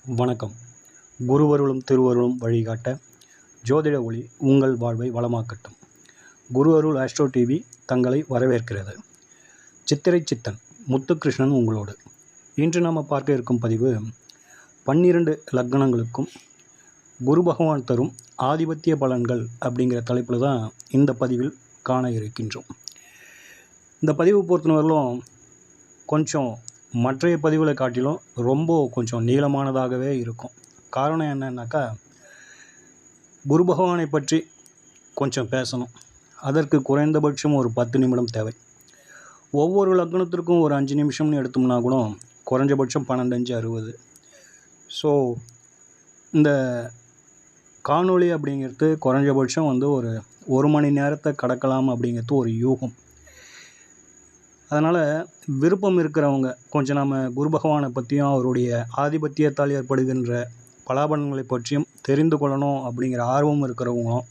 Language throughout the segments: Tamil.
வணக்கம். குருவருளும் திருவருளும் வழிகாட்ட ஜோதிட ஒளி உங்கள் வாழ்வை வளமாக்கட்டும். குரு அருள் ஆஸ்ட்ரோ டிவி தங்களை வரவேற்கிறது. சித்திரை சித்தன் முத்துகிருஷ்ணன் உங்களோடு. இன்று நாம் பார்க்க இருக்கும் பதிவு 12 லக்னங்களுக்கும் குரு பகவான் தரும் ஆதிபத்திய பலன்கள் அப்படிங்கிற தலைப்பில் தான் இந்த பதிவில் காண இருக்கின்றோம். இந்த பதிவு பொறுத்தவரையிலும் கொஞ்சம் மற்றைய பதிவுகளை காட்டிலும் ரொம்ப கொஞ்சம் நீளமானதாகவே இருக்கும். காரணம் என்னன்னாக்கா, குரு பகவானை பற்றி கொஞ்சம் பேசணும். அதற்கு குறைந்தபட்சம் ஒரு 10 நிமிடம் தேவை. ஒவ்வொரு லக்னத்திற்கும் ஒரு 5 நிமிஷம்னு எடுத்தோம்னா கூட குறைஞ்சபட்சம் 12, 5, 60. ஸோ இந்த காணொளி அப்படிங்கிறது குறைஞ்சபட்சம் ஒரு மணி நேரத்தை கடக்கலாம் அப்படிங்கிறது ஒரு யூகம். அதனால் விருப்பம் இருக்கிறவங்க கொஞ்சம் நம்ம குரு பகவானை பற்றியும் அவருடைய ஆதிபத்தியத்தால் ஏற்படுகின்ற பலாபலன்களை பற்றியும் தெரிந்து கொள்ளணும் அப்படிங்கிற ஆர்வம் இருக்கிறவங்களும்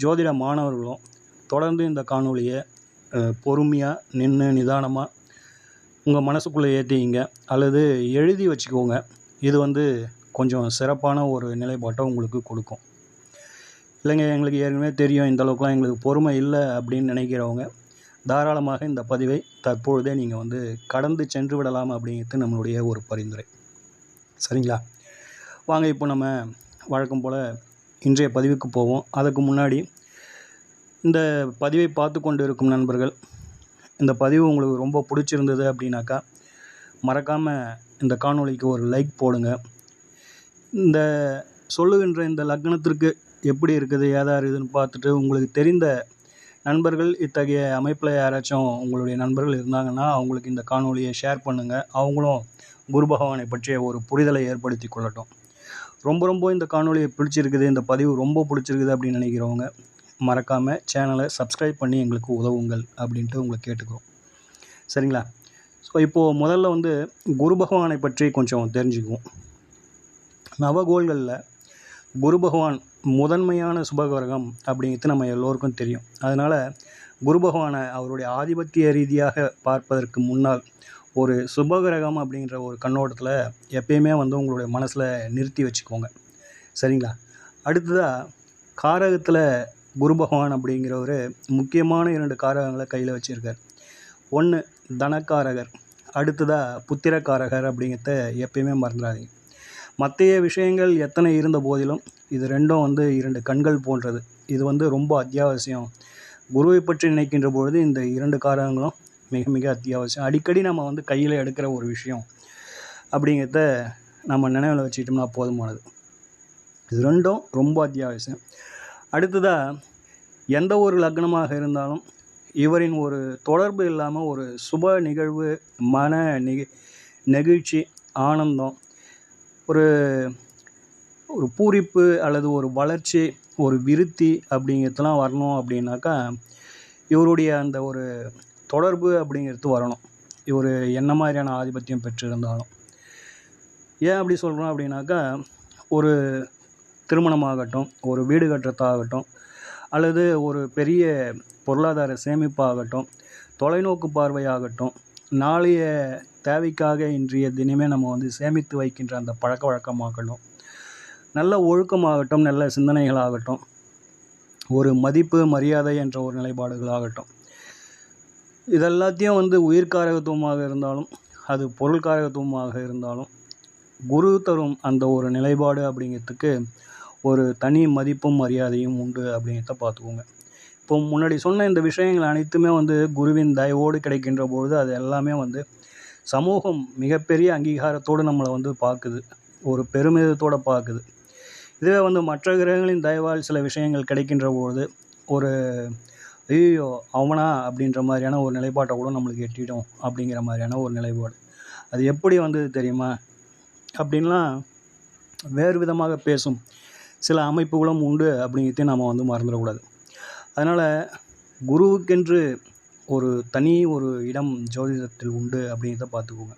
ஜோதிட மாணவர்களும் தொடர்ந்து இந்த காணொளியை பொறுமையாக நிதானமாக உங்கள் மனசுக்குள்ளே ஏற்றிங்க அல்லது எழுதி வச்சுக்கோங்க. இது கொஞ்சம் சிறப்பான ஒரு நிலைப்பாட்டை உங்களுக்கு கொடுக்கும். இல்லைங்க, எங்களுக்கு ஏற்கனவே தெரியும், இந்த அளவுக்குலாம் எங்களுக்கு பொறுமை இல்லை அப்படின்னு நினைக்கிறவங்க தாராளமாக இந்த பதிவை தற்பொழுதே நீங்கள் கடந்து சென்று விடலாம் அப்படிங்கிறது நம்மளுடைய ஒரு பரிந்துரை. சரிங்களா? வாங்க, இப்போ நம்ம வழக்கம் போல் இன்றைய பதிவுக்கு போவோம். அதுக்கு முன்னாடி இந்த பதிவை பார்த்து கொண்டு இருக்கும் நண்பர்கள், இந்த பதிவு உங்களுக்கு ரொம்ப பிடிச்சிருந்தது அப்படின்னாக்கா மறக்காமல் இந்த காணொளிக்கு ஒரு லைக் போடுங்க. இந்த சொல்லுகின்ற இந்த லக்னத்திற்கு எப்படி இருக்குது ஏதா இருக்குதுன்னு பார்த்துட்டு உங்களுக்கு தெரிந்த நண்பர்கள், இத்தகைய அமைப்பில் யாராச்சும் உங்களுடைய நண்பர்கள் இருந்தாங்கன்னா அவங்களுக்கு இந்த காணொளியை ஷேர் பண்ணுங்கள். அவங்களும் குரு பகவானை பற்றிய ஒரு புரிதலை ஏற்படுத்தி கொள்ளட்டும். ரொம்ப இந்த காணொளியை பிடிச்சிருக்குது, இந்த பதிவு ரொம்ப பிடிச்சிருக்குது அப்படின்னு நினைக்கிறவங்க மறக்காமல் சேனலை சப்ஸ்கிரைப் பண்ணி எங்களுக்கு உதவுங்கள் அப்படின்ட்டு உங்களை கேட்டுக்கிறோம். சரிங்களா? ஸோ இப்போது முதல்ல குரு பகவானை பற்றி கொஞ்சம் தெரிஞ்சுக்குவோம். நவகோள்களில் குரு பகவான் முதன்மையான சுபகிரகம் அப்படிங்கிறது நம்ம எல்லோருக்கும் தெரியும். அதனால் குரு பகவானை அவருடைய ஆதிபத்திய ரீதியாக பார்ப்பதற்கு முன்னால் ஒரு சுபகிரகம் அப்படிங்கிற ஒரு கண்ணோட்டத்தில் எப்பயுமே உங்களுடைய மனசில் நிறுத்தி வச்சுக்கோங்க. சரிங்களா? அடுத்ததாக காரகத்தில் குரு பகவான் அப்படிங்கிற ஒரு முக்கியமான 2 காரகங்களை கையில் வச்சுருக்கார். ஒன்று தனக்காரகர், அடுத்ததாக புத்திரக்காரகர் அப்படிங்கிறத எப்பயுமே மறந்துடாதீங்க. மற்ற விஷயங்கள் எத்தனை இருந்த போதிலும் இது ரெண்டும் 2 கண்கள் போன்றது. இது ரொம்ப அத்தியாவசியம். குருவை பற்றி நினைக்கின்ற பொழுது இந்த 2 காரகங்களும் மிக மிக அத்தியாவசியம். அடிக்கடி நம்ம கையில் எடுக்கிற ஒரு விஷயம் அப்படிங்கிறத நம்ம நினைவில் வச்சுக்கிட்டோம்னா போதுமானது. இது ரெண்டும் ரொம்ப அத்தியாவசியம். அடுத்ததாக எந்த ஒரு லக்னமாக இருந்தாலும் இவரின் ஒரு தொடர்பு இல்லாமல் ஒரு சுப நிகழ்வு, மன நெகிழ்ச்சி, ஆனந்தம், ஒரு பூரிப்பு அல்லது ஒரு வளர்ச்சி, ஒரு விருத்தி அப்படிங்கிறதுலாம் வரணும் அப்படின்னாக்கா இவருடைய அந்த ஒரு தொடர்பு அப்படிங்கிறது வரணும். இவர் என்ன மாதிரியான ஆதிபத்தியம் பெற்றிருந்தாலும். ஏன் அப்படி சொல்கிறோம் அப்படின்னாக்கா, ஒரு திருமணமாகட்டும், ஒரு வீடு கட்டுறதாகட்டும், அல்லது ஒரு பெரிய பொருளாதார சேமிப்பாகட்டும், தொலைநோக்கு பார்வையாகட்டும், நாளைய தேவைக்காக இன்றைய தினமே நம்ம சேமித்து வைக்கின்ற அந்த பழக்க வழக்கமாகட்டும், நல்ல ஒழுக்கமாகட்டும், நல்ல சிந்தனைகளாகட்டும், ஒரு மதிப்பு மரியாதை என்ற ஒரு நிலைப்பாடுகளாகட்டும், இதெல்லாத்தையும் உயிர்காரகத்துவமாக இருந்தாலும் அது பொருள்காரகத்துவமாக இருந்தாலும் குரு தரும் அந்த ஒரு நிலைப்பாடு அப்படிங்கிறதுக்கு ஒரு தனி மதிப்பும் மரியாதையும் உண்டு அப்படிங்கிறத பார்த்துக்கோங்க. இப்போ முன்னாடி சொன்ன இந்த விஷயங்கள் அனைத்துமே குருவின் தயவோடு கிடைக்கின்ற பொழுது அது எல்லாமே சமூகம் மிகப்பெரிய அங்கீகாரத்தோடு நம்மளை பார்க்குது, ஒரு பெருமிதத்தோடு பார்க்குது. இதுவே மற்ற கிரகங்களின் தயவால் சில விஷயங்கள் கிடைக்கின்ற பொழுது ஒரு ஐயோ அவனா அப்படின்ற மாதிரியான ஒரு நிலைப்பாட்டை கூட நம்மளுக்கு எட்டிடும் அப்படிங்கிற மாதிரியான ஒரு நிலைப்பாடு. அது எப்படி தெரியுமா அப்படின்லாம் வேறு விதமாக பேசும் சில அமைப்புகளும் உண்டு அப்படிங்கிறதையும் நம்ம மறந்துடக்கூடாது. அதனால் குருவுக்கென்று ஒரு தனி ஒரு இடம் ஜோதிடத்தில் உண்டு அப்படிங்கிறத பார்த்துக்கோங்க.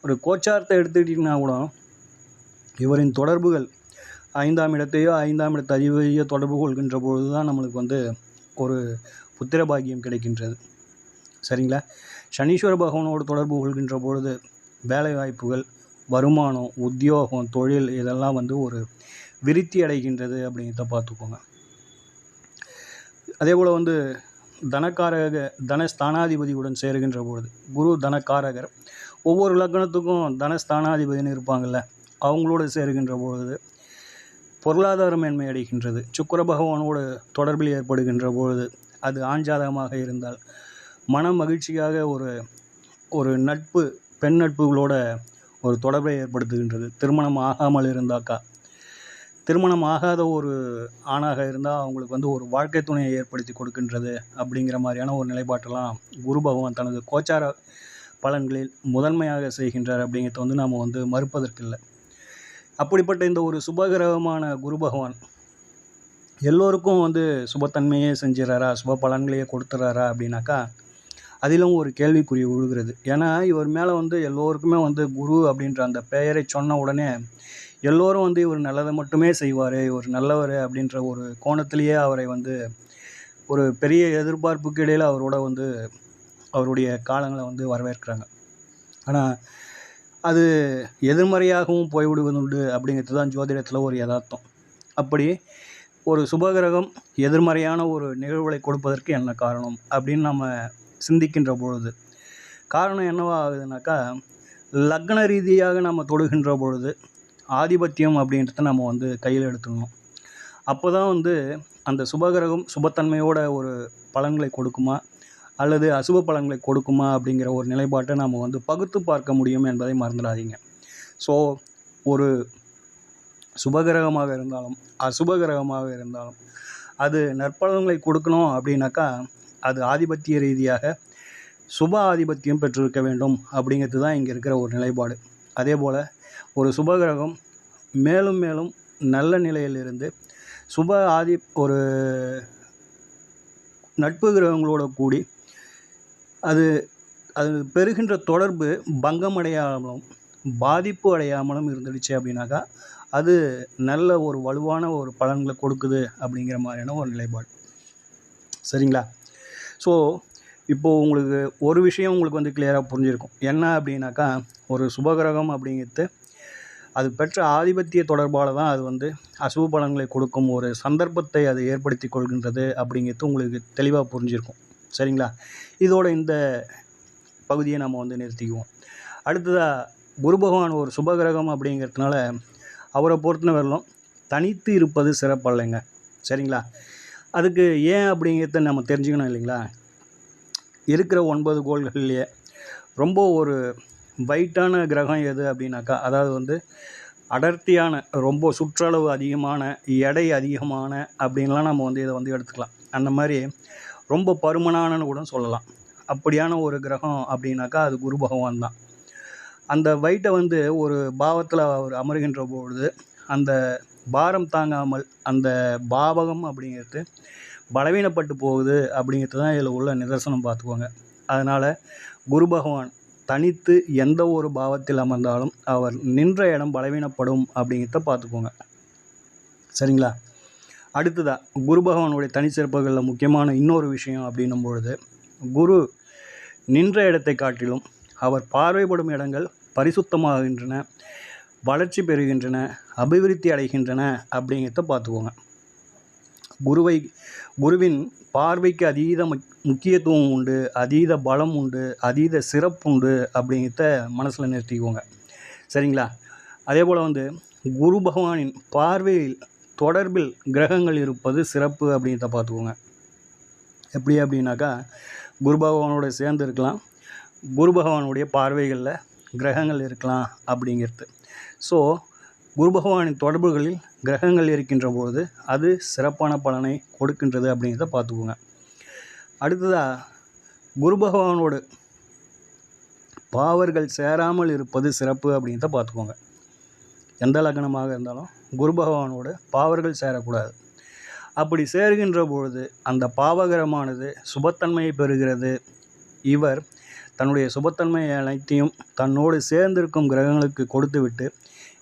ஒரு கோச்சாரத்தை எடுத்துக்கிட்டிங்கன்னா கூட இவரின் தொடர்புகள் 5ஆம் இடத்தையோ 5ஆம் இடத்து அதிபதியோ தொடர்பு கொள்கின்ற பொழுது தான் நம்மளுக்கு ஒரு புத்திர பாக்கியம் கிடைக்கின்றது. சரிங்களா? சனீஸ்வர பகவானோடு தொடர்பு கொள்கின்ற பொழுது வேலை வாய்ப்புகள், வருமானம், உத்தியோகம், தொழில் இதெல்லாம் வந்து ஒரு விருத்தி அடைகின்றது அப்படிங்கிறத பார்த்துக்கோங்க. அதேபோல் வந்து தனஸ்தானாதிபதியுடன் சேருகின்ற பொழுது குரு தனக்காரகர், ஒவ்வொரு லக்னத்துக்கும் தனஸ்தானாதிபதினு இருப்பாங்கள்ல, அவங்களோடு சேருகின்ற பொழுது பொருளாதார மேன்மை அடைகின்றது. சுக்கிர பகவானோடு தொடர்பில் ஏற்படுகின்ற பொழுது அது ஆஞ்சாதகமாக இருந்தால் மன மகிழ்ச்சியாக ஒரு நட்பு, பெண் நட்புகளோட ஒரு தொடர்பை ஏற்படுத்துகின்றது. திருமணம் ஆகாமல் இருந்தாக்கா, திருமணம் ஆகாத ஒரு ஆணாக இருந்தால் அவங்களுக்கு வந்து ஒரு வாழ்க்கை துணையை ஏற்படுத்தி கொடுக்கின்றது அப்படிங்கிற மாதிரியான ஒரு நிலைப்பாட்டெல்லாம் குரு பகவான் தனது கோச்சார பலன்களில் முதன்மையாக செய்கின்றார் அப்படிங்கிறத வந்து நாம் வந்து மறுப்பதற்கில்லை. அப்படிப்பட்ட இந்த ஒரு சுபகிரகமான குரு பகவான் எல்லோருக்கும் வந்து சுபத்தன்மையே செஞ்சிடறாரா, சுப பலன்களையே கொடுத்துட்றாரா அப்படின்னாக்கா அதிலும் ஒரு கேள்விக்குறி விழுகிறது. ஏன்னா இவர் மேலே வந்து எல்லோருக்குமே வந்து குரு அப்படின்ற அந்த பெயரை சொன்ன உடனே எல்லோரும் வந்து இவர் நல்லதை மட்டுமே செய்வார், இவர் நல்லவர் அப்படின்ற ஒரு கோணத்திலேயே அவரை வந்து ஒரு பெரிய எதிர்பார்ப்புக்கு இடையில் அவரோட வந்து அவருடைய காலங்களை வந்து வரவேற்கிறாங்க. ஆனால் அது எதிர்மறையாகவும் போய்விடுவதுண்டு அப்படிங்கிறது தான் ஜோதிடத்தில் ஒரு யதார்த்தம். அப்படி ஒரு சுபகிரகம் எதிர்மறையான ஒரு நிகழ்வுகளை கொடுப்பதற்கு என்ன காரணம் அப்படின்னு நம்ம சிந்திக்கின்ற பொழுது காரணம் என்னவா ஆகுதுனாக்கா, லக்ன ரீதியாக நம்ம தொடுகின்ற பொழுது ஆதிபத்தியம் அப்படின்றத நம்ம வந்து கையில் எடுத்துக்கணும். அப்போ தான் வந்து அந்த சுபகிரகம் சுபத்தன்மையோட ஒரு பலன்களை கொடுக்குமா அல்லது அசுப பலன்களை கொடுக்குமா அப்படிங்கிற ஒரு நிலைப்பாட்டை நம்ம வந்து பகுத்து பார்க்க முடியும் என்பதை மறந்துடாதீங்க. ஸோ ஒரு சுபகிரகமாக இருந்தாலும் அசுபகிரகமாக இருந்தாலும் அது நற்பலன்களை கொடுக்கணும் அப்படின்னாக்கா அது ஆதிபத்திய ரீதியாக சுப ஆதிபத்தியம் பெற்றிருக்க வேண்டும் அப்படிங்கிறது தான் இங்கே இருக்கிற ஒரு நிலைப்பாடு. அதே போல் ஒரு சுபகிரகம் மேலும் மேலும் நல்ல நிலையிலிருந்து ஒரு நட்பு கிரகங்களோட கூடி அது பெறுகின்ற தொடர்பு பங்கமடையாமலும் பாதிப்பு அடையாமலும் இருந்துடுச்சு அப்படின்னாக்கா அது நல்ல ஒரு வலுவான ஒரு பலன்களை கொடுக்குது அப்படிங்கிற மாதிரியான ஒரு நிலைப்பாடு. சரிங்களா? ஸோ இப்போது உங்களுக்கு ஒரு விஷயம் உங்களுக்கு வந்து கிளியராக புரிஞ்சிருக்கும். என்ன அப்படின்னாக்கா, ஒரு சுபகிரகம் அப்படிங்கிறது அது பெற்ற ஆதிபத்திய தொடர்பால் தான் அது வந்து அசுப பலன்களை கொடுக்கும் ஒரு சந்தர்ப்பத்தை அது ஏற்படுத்தி கொள்கின்றது அப்படிங்கிறது உங்களுக்கு தெளிவாக புரிஞ்சிருக்கும். சரிங்களா? இதோட இந்த பகுதியை நம்ம வந்து நிறுத்திக்குவோம். அடுத்ததாக குரு பகவான் ஒரு சுபகிரகம் அப்படிங்கிறதுனால அவரை பொறுத்தவரையிலும் தனித்து இருப்பது சிறப்பல்லைங்க. சரிங்களா? அதுக்கு ஏன் அப்படிங்கிறத நம்ம தெரிஞ்சுக்கணும் இல்லைங்களா? இருக்கிற 9 கோள்கள்லேயே ரொம்ப ஒரு வைட்டான கிரகம் எது அப்படின்னாக்கா, அதாவது வந்து அடர்த்தியான, ரொம்ப சுற்றளவு அதிகமான, எடை அதிகமான அப்படின்லாம் நம்ம வந்து இதை வந்து எடுத்துக்கலாம். அந்த மாதிரி ரொம்ப பருமனானன்னு கூட சொல்லலாம். அப்படியான ஒரு கிரகம் அப்படின்னாக்கா அது குரு பகவான் தான். அந்த வைட்டை வந்து ஒரு பாவத்தில் அவர் அமருகின்ற பொழுது அந்த பாரம் தாங்காமல் அந்த பாவகம் அப்படிங்கிறது பலவீனப்பட்டு போகுது அப்படிங்கிறது தான் இதில் உள்ள நிதர்சனம், பார்த்துக்கோங்க. அதனால் குரு பகவான் தனித்து எந்த ஒரு பாவத்தில் அமர்ந்தாலும் அவர் நின்ற இடம் பலவீனப்படும் அப்படிங்கிறத பார்த்துக்கோங்க. சரிங்களா? அடுத்ததாக குரு பகவானுடைய தனிச்சிறப்புகளில் முக்கியமான இன்னொரு விஷயம் அப்படின்னும் பொழுது, குரு நின்ற இடத்தை காட்டிலும் அவர் பார்வைப்படும் இடங்கள் பரிசுத்தமாகின்றன, வளர்ச்சி பெறுகின்றன, அபிவிருத்தி அடைகின்றன அப்படிங்கிறத பார்த்துக்கோங்க. குருவின் பார்வைக்கு அதீத முக்கியத்துவம் உண்டு, அதீத பலம் உண்டு, அதீத சிறப்பு உண்டு அப்படிங்கிறத மனசில் நிறுத்திக்குவோங்க. சரிங்களா? அதே போல் வந்து குரு பகவானின் பார்வையில் தொடர்பில் கிரகங்கள் இருப்பது சிறப்பு அப்படிங்கிறத பார்த்துக்கோங்க. எப்படி அப்படின்னாக்கா, குரு பகவானோட சேர்ந்து இருக்கலாம், குரு பகவானுடைய பார்வைகளில் கிரகங்கள் இருக்கலாம் அப்படிங்கிறது. ஸோ குரு பகவானின் தொடர்புகளில் கிரகங்கள் இருக்கின்ற பொழுது அது சிறப்பான பலனை கொடுக்கின்றது அப்படிங்கிறத பார்த்துக்கோங்க. அடுத்ததாக குரு பகவானோடு பாவர்கள் சேராமல் இருப்பது சிறப்பு அப்படிங்கிறத பார்த்துக்கோங்க. எந்த லக்னமாக இருந்தாலும் குரு பகவானோடு பாவர்கள் சேரக்கூடாது. அப்படி சேர்கின்ற பொழுது அந்த பாவகரமானது சுபத்தன்மையை பெறுகிறது. இவர் தன்னுடைய சுபத்தன்மை அனைத்தையும் தன்னோடு சேர்ந்திருக்கும் கிரகங்களுக்கு கொடுத்துவிட்டு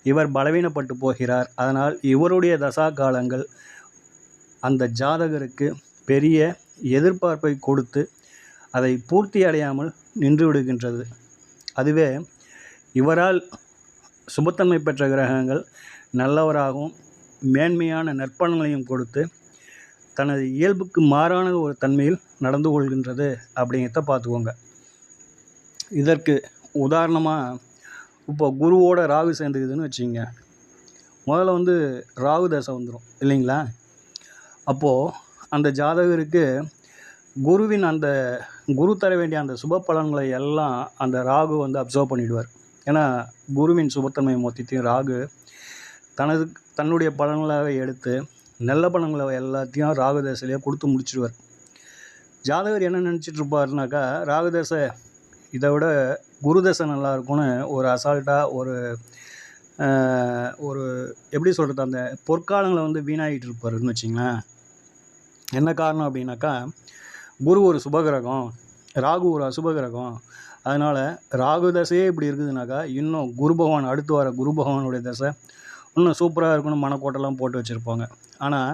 இவர் பலவீனப்பட்டு போகிறார். அதனால் இவருடைய தசா காலங்கள் அந்த ஜாதகருக்கு பெரிய எதிர்பார்ப்பை கொடுத்து அதை பூர்த்தி அடையாமல் நின்று விடுகின்றது. அதுவே இவரால் சுபத்தன்மை பெற்ற கிரகங்கள் நல்லவராகவும் மேன்மையான நற்பலன்களையும் கொடுத்து தனது இயல்புக்கு மாறான ஒரு தன்மையில் நடந்து கொள்கின்றது அப்படிங்கிறத பார்த்துக்கோங்க. இதற்கு உதாரணமாக இப்போ குருவோட ராகு சேர்ந்துக்குதுன்னு வச்சுங்க. முதல்ல ராகு தசை வந்துடும் இல்லைங்களா? அப்போது அந்த ஜாதகருக்கு குருவின் அந்த குரு தர வேண்டிய அந்த சுப பலன்களை எல்லாம் அந்த ராகு அப்சர்வ் பண்ணிவிடுவார். ஏன்னா குருவின் சுபத்தன்மை மொத்தத்தையும் ராகு தன்னுடைய பலன்களாக எடுத்து நல்ல பலன்களை எல்லாத்தையும் ராகு தசையிலேயே கொடுத்து முடிச்சிடுவார். ஜாதகர் என்ன நினச்சிட்டு இருப்பாருனாக்கா, ராகு தசை இதை விட குரு தசை நல்லா இருக்கும்னு ஒரு அசால்ட்டாக ஒரு எப்படி சொல்கிறது, அந்த பொற்காலங்களை வீணாகிட்டு இருப்பாருன்னு வச்சிங்களேன். என்ன காரணம் அப்படின்னாக்கா, குரு ஒரு சுபகிரகம், ராகு ஒரு அசுபகிரகம். அதனால் ராகு தசையே இப்படி இருக்குதுனாக்கா, இன்னும் குரு பகவான் அடுத்து வர குரு பகவானுடைய தசை இன்னும் சூப்பராக இருக்கணும் மனக்கோட்டெல்லாம் போட்டு வச்சுருப்பாங்க. ஆனால்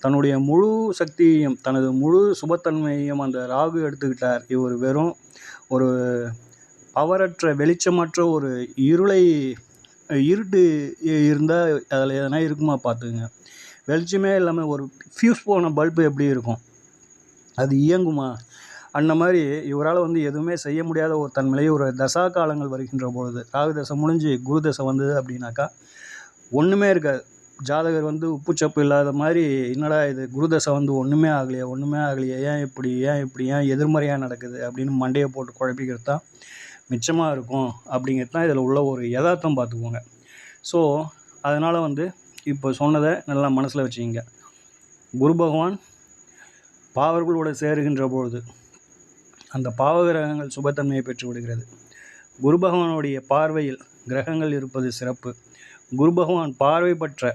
தன்னுடைய முழு சக்தியையும் தனது முழு சுபத்தன்மையையும் அந்த ராகு எடுத்துக்கிட்டார். இவர் வெறும் ஒரு பவரற்ற வெளிச்சமற்ற ஒரு இருட்டு இருந்தால் அதில் எதனா இருக்குமா பார்த்துக்குங்க. வெளிச்சமே இல்லாமல் ஒரு ஃபியூஸ் போன பல்பு எப்படி இருக்கும், அது இயங்குமா? அந்த மாதிரி இவரால் எதுவுமே செய்ய முடியாத ஒரு தன்மையிலே ஒரு தசா காலங்கள் வருகின்ற பொழுது, ராகு தசை முடிஞ்சு குரு தசை வந்தது அப்படின்னாக்கா ஒன்றுமே இருக்காது. ஜாதகர் உப்புச்சப்பு இல்லாத மாதிரி, என்னடா இது குரு தசை ஒன்றுமே ஆகலையே, ஏன் இப்படி ஏன் எதிர்மறையாக நடக்குது அப்படின்னு மண்டையை போட்டு குழப்பிக்கிறது தான் மிச்சமாக இருக்கும். அப்படிங்கிறது தான் இதில் உள்ள ஒரு யதார்த்தம் பார்த்துக்கோங்க. ஸோ அதனால் இப்போ சொன்னதை நல்லா மனசில் வச்சுக்கிங்க. குரு பகவான் பாவர்களோடு சேருகின்ற பொழுது அந்த பாவகிரகங்கள் சுபத்தன்மையை பெற்று விடுகிறது. குரு பகவானுடைய பார்வையில் கிரகங்கள் இருப்பது சிறப்பு. குரு பகவான் பார்வை பெற்ற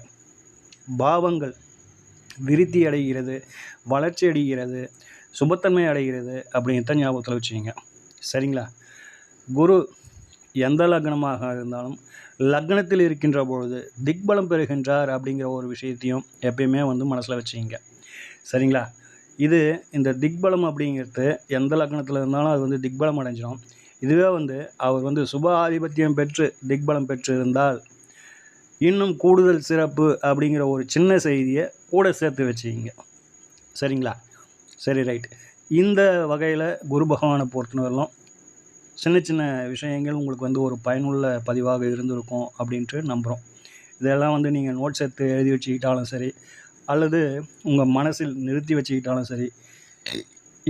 பாவங்கள் விருத்தி அடைகிறது, வளர்ச்சி அடைகிறது, சுபத்தன்மை அடைகிறது அப்படிங்கிறத ஞாபகத்தில் வச்சுக்கிங்க. சரிங்களா? குரு எந்த லக்னமாக இருந்தாலும் லக்னத்தில் இருக்கின்ற பொழுது திக்பலம் பெறுகின்றார் அப்படிங்கிற ஒரு விஷயத்தையும் எப்பயுமே மனசில் வச்சுக்கிங்க. சரிங்களா? இந்த திக்பலம் அப்படிங்கிறது எந்த லக்னத்தில் இருந்தாலும் அது திக்பலம் அடைஞ்சிடும். இதுவே அவர் சுப ஆதிபத்தியம் பெற்று திக்பலம் பெற்று இருந்தால் இன்னும் கூடுதல் சிறப்பு அப்படிங்கிற ஒரு சின்ன செய்தியை கூட சேர்த்து வச்சுக்கிங்க. சரிங்களா? சரி, ரைட். இந்த வகையில் குரு பகவானை பொறுத்தவரையிலும் சின்ன சின்ன விஷயங்கள் உங்களுக்கு ஒரு பயனுள்ள பதிவாக இருந்திருக்கும் அப்படின்ட்டு நம்புகிறோம். இதெல்லாம் நீங்கள் நோட்ஸ் எடுத்து எழுதி வச்சுக்கிட்டாலும் சரி, அல்லது உங்கள் மனசில் நிறுத்தி வச்சுக்கிட்டாலும் சரி,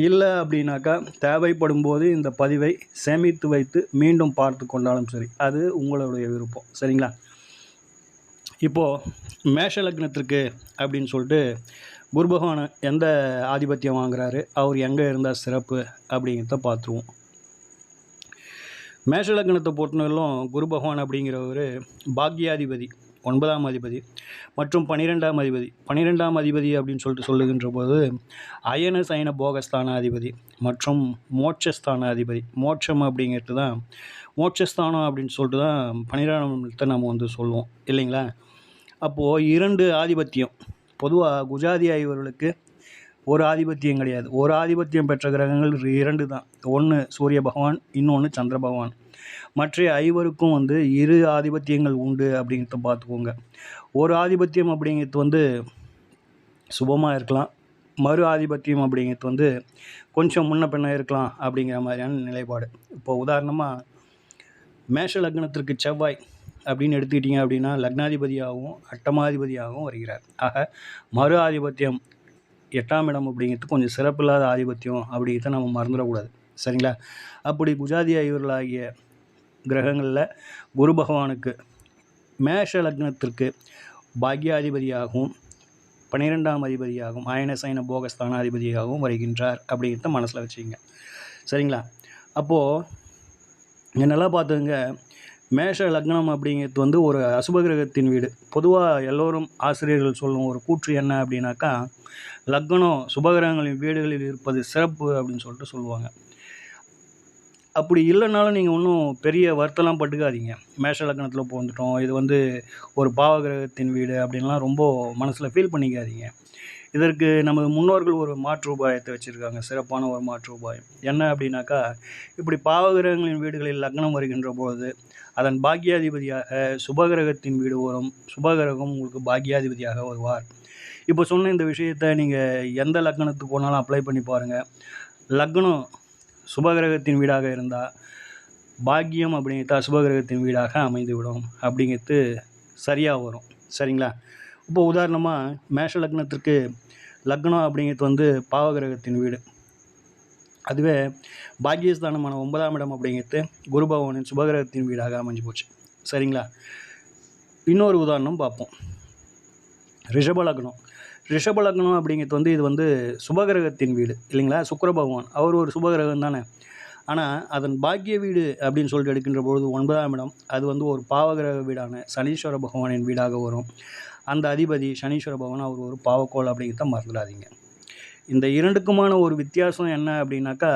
இல்லை அப்படின்னாக்கா தேவைப்படும் போது இந்த பதிவை சேமித்து வைத்து மீண்டும் பார்த்து கொண்டாலும் சரி, அது உங்களுடைய விருப்பம். சரிங்களா? இப்போது மேஷ லக்னத்திற்கு அப்படின்னு சொல்லிட்டு குரு பகவான் எந்த ஆதிபத்தியம் வாங்குறாரு, அவர் எங்கே இருந்தால் சிறப்பு அப்படிங்கிறத பார்த்துருவோம். மேஷ லக்னத்தை பொறுத்தவரையிலும் குரு பகவான் அப்படிங்கிறவர் பாக்யாதிபதி, 9ஆம் அதிபதி மற்றும் 12ஆம் அதிபதி. 12ஆம் அதிபதி அப்படின்னு சொல்லிட்டு சொல்லுகின்ற போது அயன சயன போகஸ்தான அதிபதி மற்றும் மோட்சஸ்தான அதிபதி. மோட்சம் அப்படிங்கிறது தான் மோட்சஸ்தானம் அப்படின்னு சொல்லிட்டு தான் 12ஆம் நம்ம சொல்லுவோம் இல்லைங்களா? அப்போது 2 ஆதிபத்தியம். பொதுவாக குஜாதி ஐவர்களுக்கு ஒரு ஆதிபத்தியம் கிடையாது. ஒரு ஆதிபத்தியம் பெற்ற கிரகங்கள் 2 தான். ஒன்று சூரிய பகவான், இன்னொன்று சந்திர பகவான். மற்ற ஐவருக்கும் 2 ஆதிபத்தியங்கள் உண்டு அப்படிங்கிறத பார்த்துக்கோங்க. ஒரு ஆதிபத்தியம் அப்படிங்கிறது சுபமாக இருக்கலாம், மறு ஆதிபத்தியம் அப்படிங்கிறது கொஞ்சம் முன்ன பின்ன இருக்கலாம் அப்படிங்கிற மாதிரியான நிலைப்பாடு. இப்போ உதாரணமாக மேஷ லக்னத்திற்கு செவ்வாய் அப்படின்னு எடுத்துக்கிட்டிங்க அப்படின்னா லக்னாதிபதியாகவும் அட்டமாதிபதியாகவும் வருகிறார். ஆக மறு ஆதிபத்தியம் 8ஆம் இடம் அப்படிங்கிறது கொஞ்சம் சிறப்பில்லாத ஆதிபத்தியம் அப்படிங்கிறத நம்ம மறந்துடக்கூடாது. சரிங்களா? அப்படி குஜாதி ஐவர்களாகிய கிரகங்களில் குரு பகவானுக்கு மேஷ லக்னத்திற்கு பாக்யாதிபதியாகவும் 12ஆம் அதிபதியாகவும் அயன சயன போகஸ்தான அதிபதியாகவும் வருகின்றார் அப்படிங்கிறத மனசில் வச்சுக்கிங்க. சரிங்களா? அப்போது இங்கே நல்லா பார்த்துங்க, மேஷ லக்னம் அப்படிங்கிறது ஒரு அசுபகிரகத்தின் வீடு. பொதுவாக எல்லோரும் ஆசிரியர்கள் சொல்லும் ஒரு கூற்று என்ன அப்படின்னாக்கா, லக்னம் சுபகிரகங்களின் வீடுகளில் இருப்பது சிறப்பு அப்படின்னு சொல்லிட்டு சொல்லுவாங்க. அப்படி இல்லைனாலும் நீங்கள் ஒன்றும் பெரிய வருத்தம்லாம் பட்டுக்காதீங்க. மேஷ லக்னத்தில் வந்துட்டோம், இது ஒரு பாவகிரகத்தின் வீடு அப்படின்லாம் ரொம்ப மனசில் ஃபீல் பண்ணிக்காதீங்க. இதற்கு நமது முன்னோர்கள் ஒரு மாற்று உபாயத்தை வச்சுருக்காங்க, சிறப்பான ஒரு மாற்று உபாயம். என்ன அப்படின்னாக்கா, இப்படி பாவகிரகங்களின் வீடுகளில் லக்னம் வருகின்ற பொழுது அதன் பாக்கியாதிபதியாக சுபகிரகத்தின் வீடு வரும். சுபகிரகம் உங்களுக்கு பாக்கியாதிபதியாக வருவார். இப்போ சொன்ன இந்த விஷயத்தை நீங்கள் எந்த லக்னத்துக்கு போனாலும் அப்ளை பண்ணி பாருங்கள். லக்னம் சுபகிரகத்தின் வீடாக இருந்தால் பாக்கியம் அப்படிங்கிறது சுபகிரகத்தின் வீடாக அமைந்துவிடும் அப்படிங்கிறது சரியாக வரும். சரிங்களா? இப்போ உதாரணமாக மேஷ லக்னத்திற்கு லக்னம் அப்படிங்கிறது பாவகிரகத்தின் வீடு. அதுவே பாக்கியஸ்தானமான 9ஆம் இடம் அப்படிங்கிறது குரு பகவானின் சுபகிரகத்தின் வீடாக அமைஞ்சு போச்சு. சரிங்களா? இன்னொரு உதாரணம் பார்ப்போம். ரிஷப லக்னம் அப்படிங்கிறது இது சுபகிரகத்தின் வீடு இல்லைங்களா? சுக்கிர பகவான் அவர் ஒரு சுபகிரகம் தானே. ஆனால் அதன் பாக்கிய வீடு அப்படின்னு சொல்லிட்டு எடுக்கின்ற பொழுது 9ஆம் இடம் அது ஒரு பாவகிரக வீடான சனீஸ்வர பகவானின் வீடாக வரும். அந்த அதிபதி சனீஸ்வர பகவான் அவர் ஒரு பாவக்கோள் அப்படிங்கிறத மறந்துடாதீங்க. இந்த இரண்டுக்குமான ஒரு வித்தியாசம் என்ன அப்படின்னாக்கா,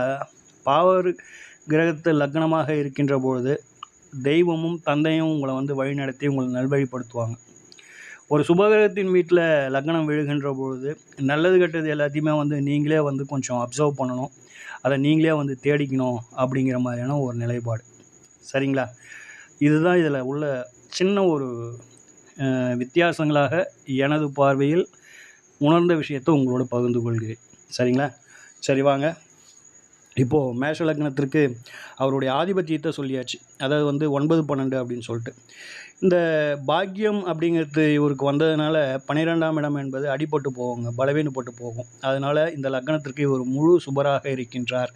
கிரகத்தை லக்னமாக இருக்கின்ற பொழுது தெய்வமும் தந்தையும் உங்களை வழிநடத்தி உங்களை நல்வழிப்படுத்துவாங்க. ஒரு சுபகிரகத்தின் வீட்டில் லக்னம் விழுகின்ற பொழுது நல்லது கெட்டது எல்லாத்தையுமே நீங்களே கொஞ்சம் அப்சர்வ் பண்ணணும், அதை நீங்களே தேடிக்கணும் அப்படிங்கிற மாதிரியான ஒரு நிலைப்பாடு. சரிங்களா? இதுதான் இதில் உள்ள சின்ன ஒரு வித்தியாசங்களாக எனது பார்வையில் உணர்ந்த விஷயத்தை உங்களோட பகிர்ந்து கொள்கிறேன். சரிங்களா? சரி வாங்க, இப்போது மேஷ லக்னத்திற்கு அவருடைய ஆதிபத்தியத்தை சொல்லியாச்சு. அதாவது 9, 12 அப்படின்னு சொல்லிட்டு இந்த பாக்கியம் அப்படிங்கிறது இவருக்கு வந்ததுனால 12ஆம் இடம் என்பது அடிபட்டு போகுங்க, பலவீனப்பட்டு போகும். அதனால் இந்த லக்னத்திற்கு இவர் முழு சுபராக இருக்கின்றார்,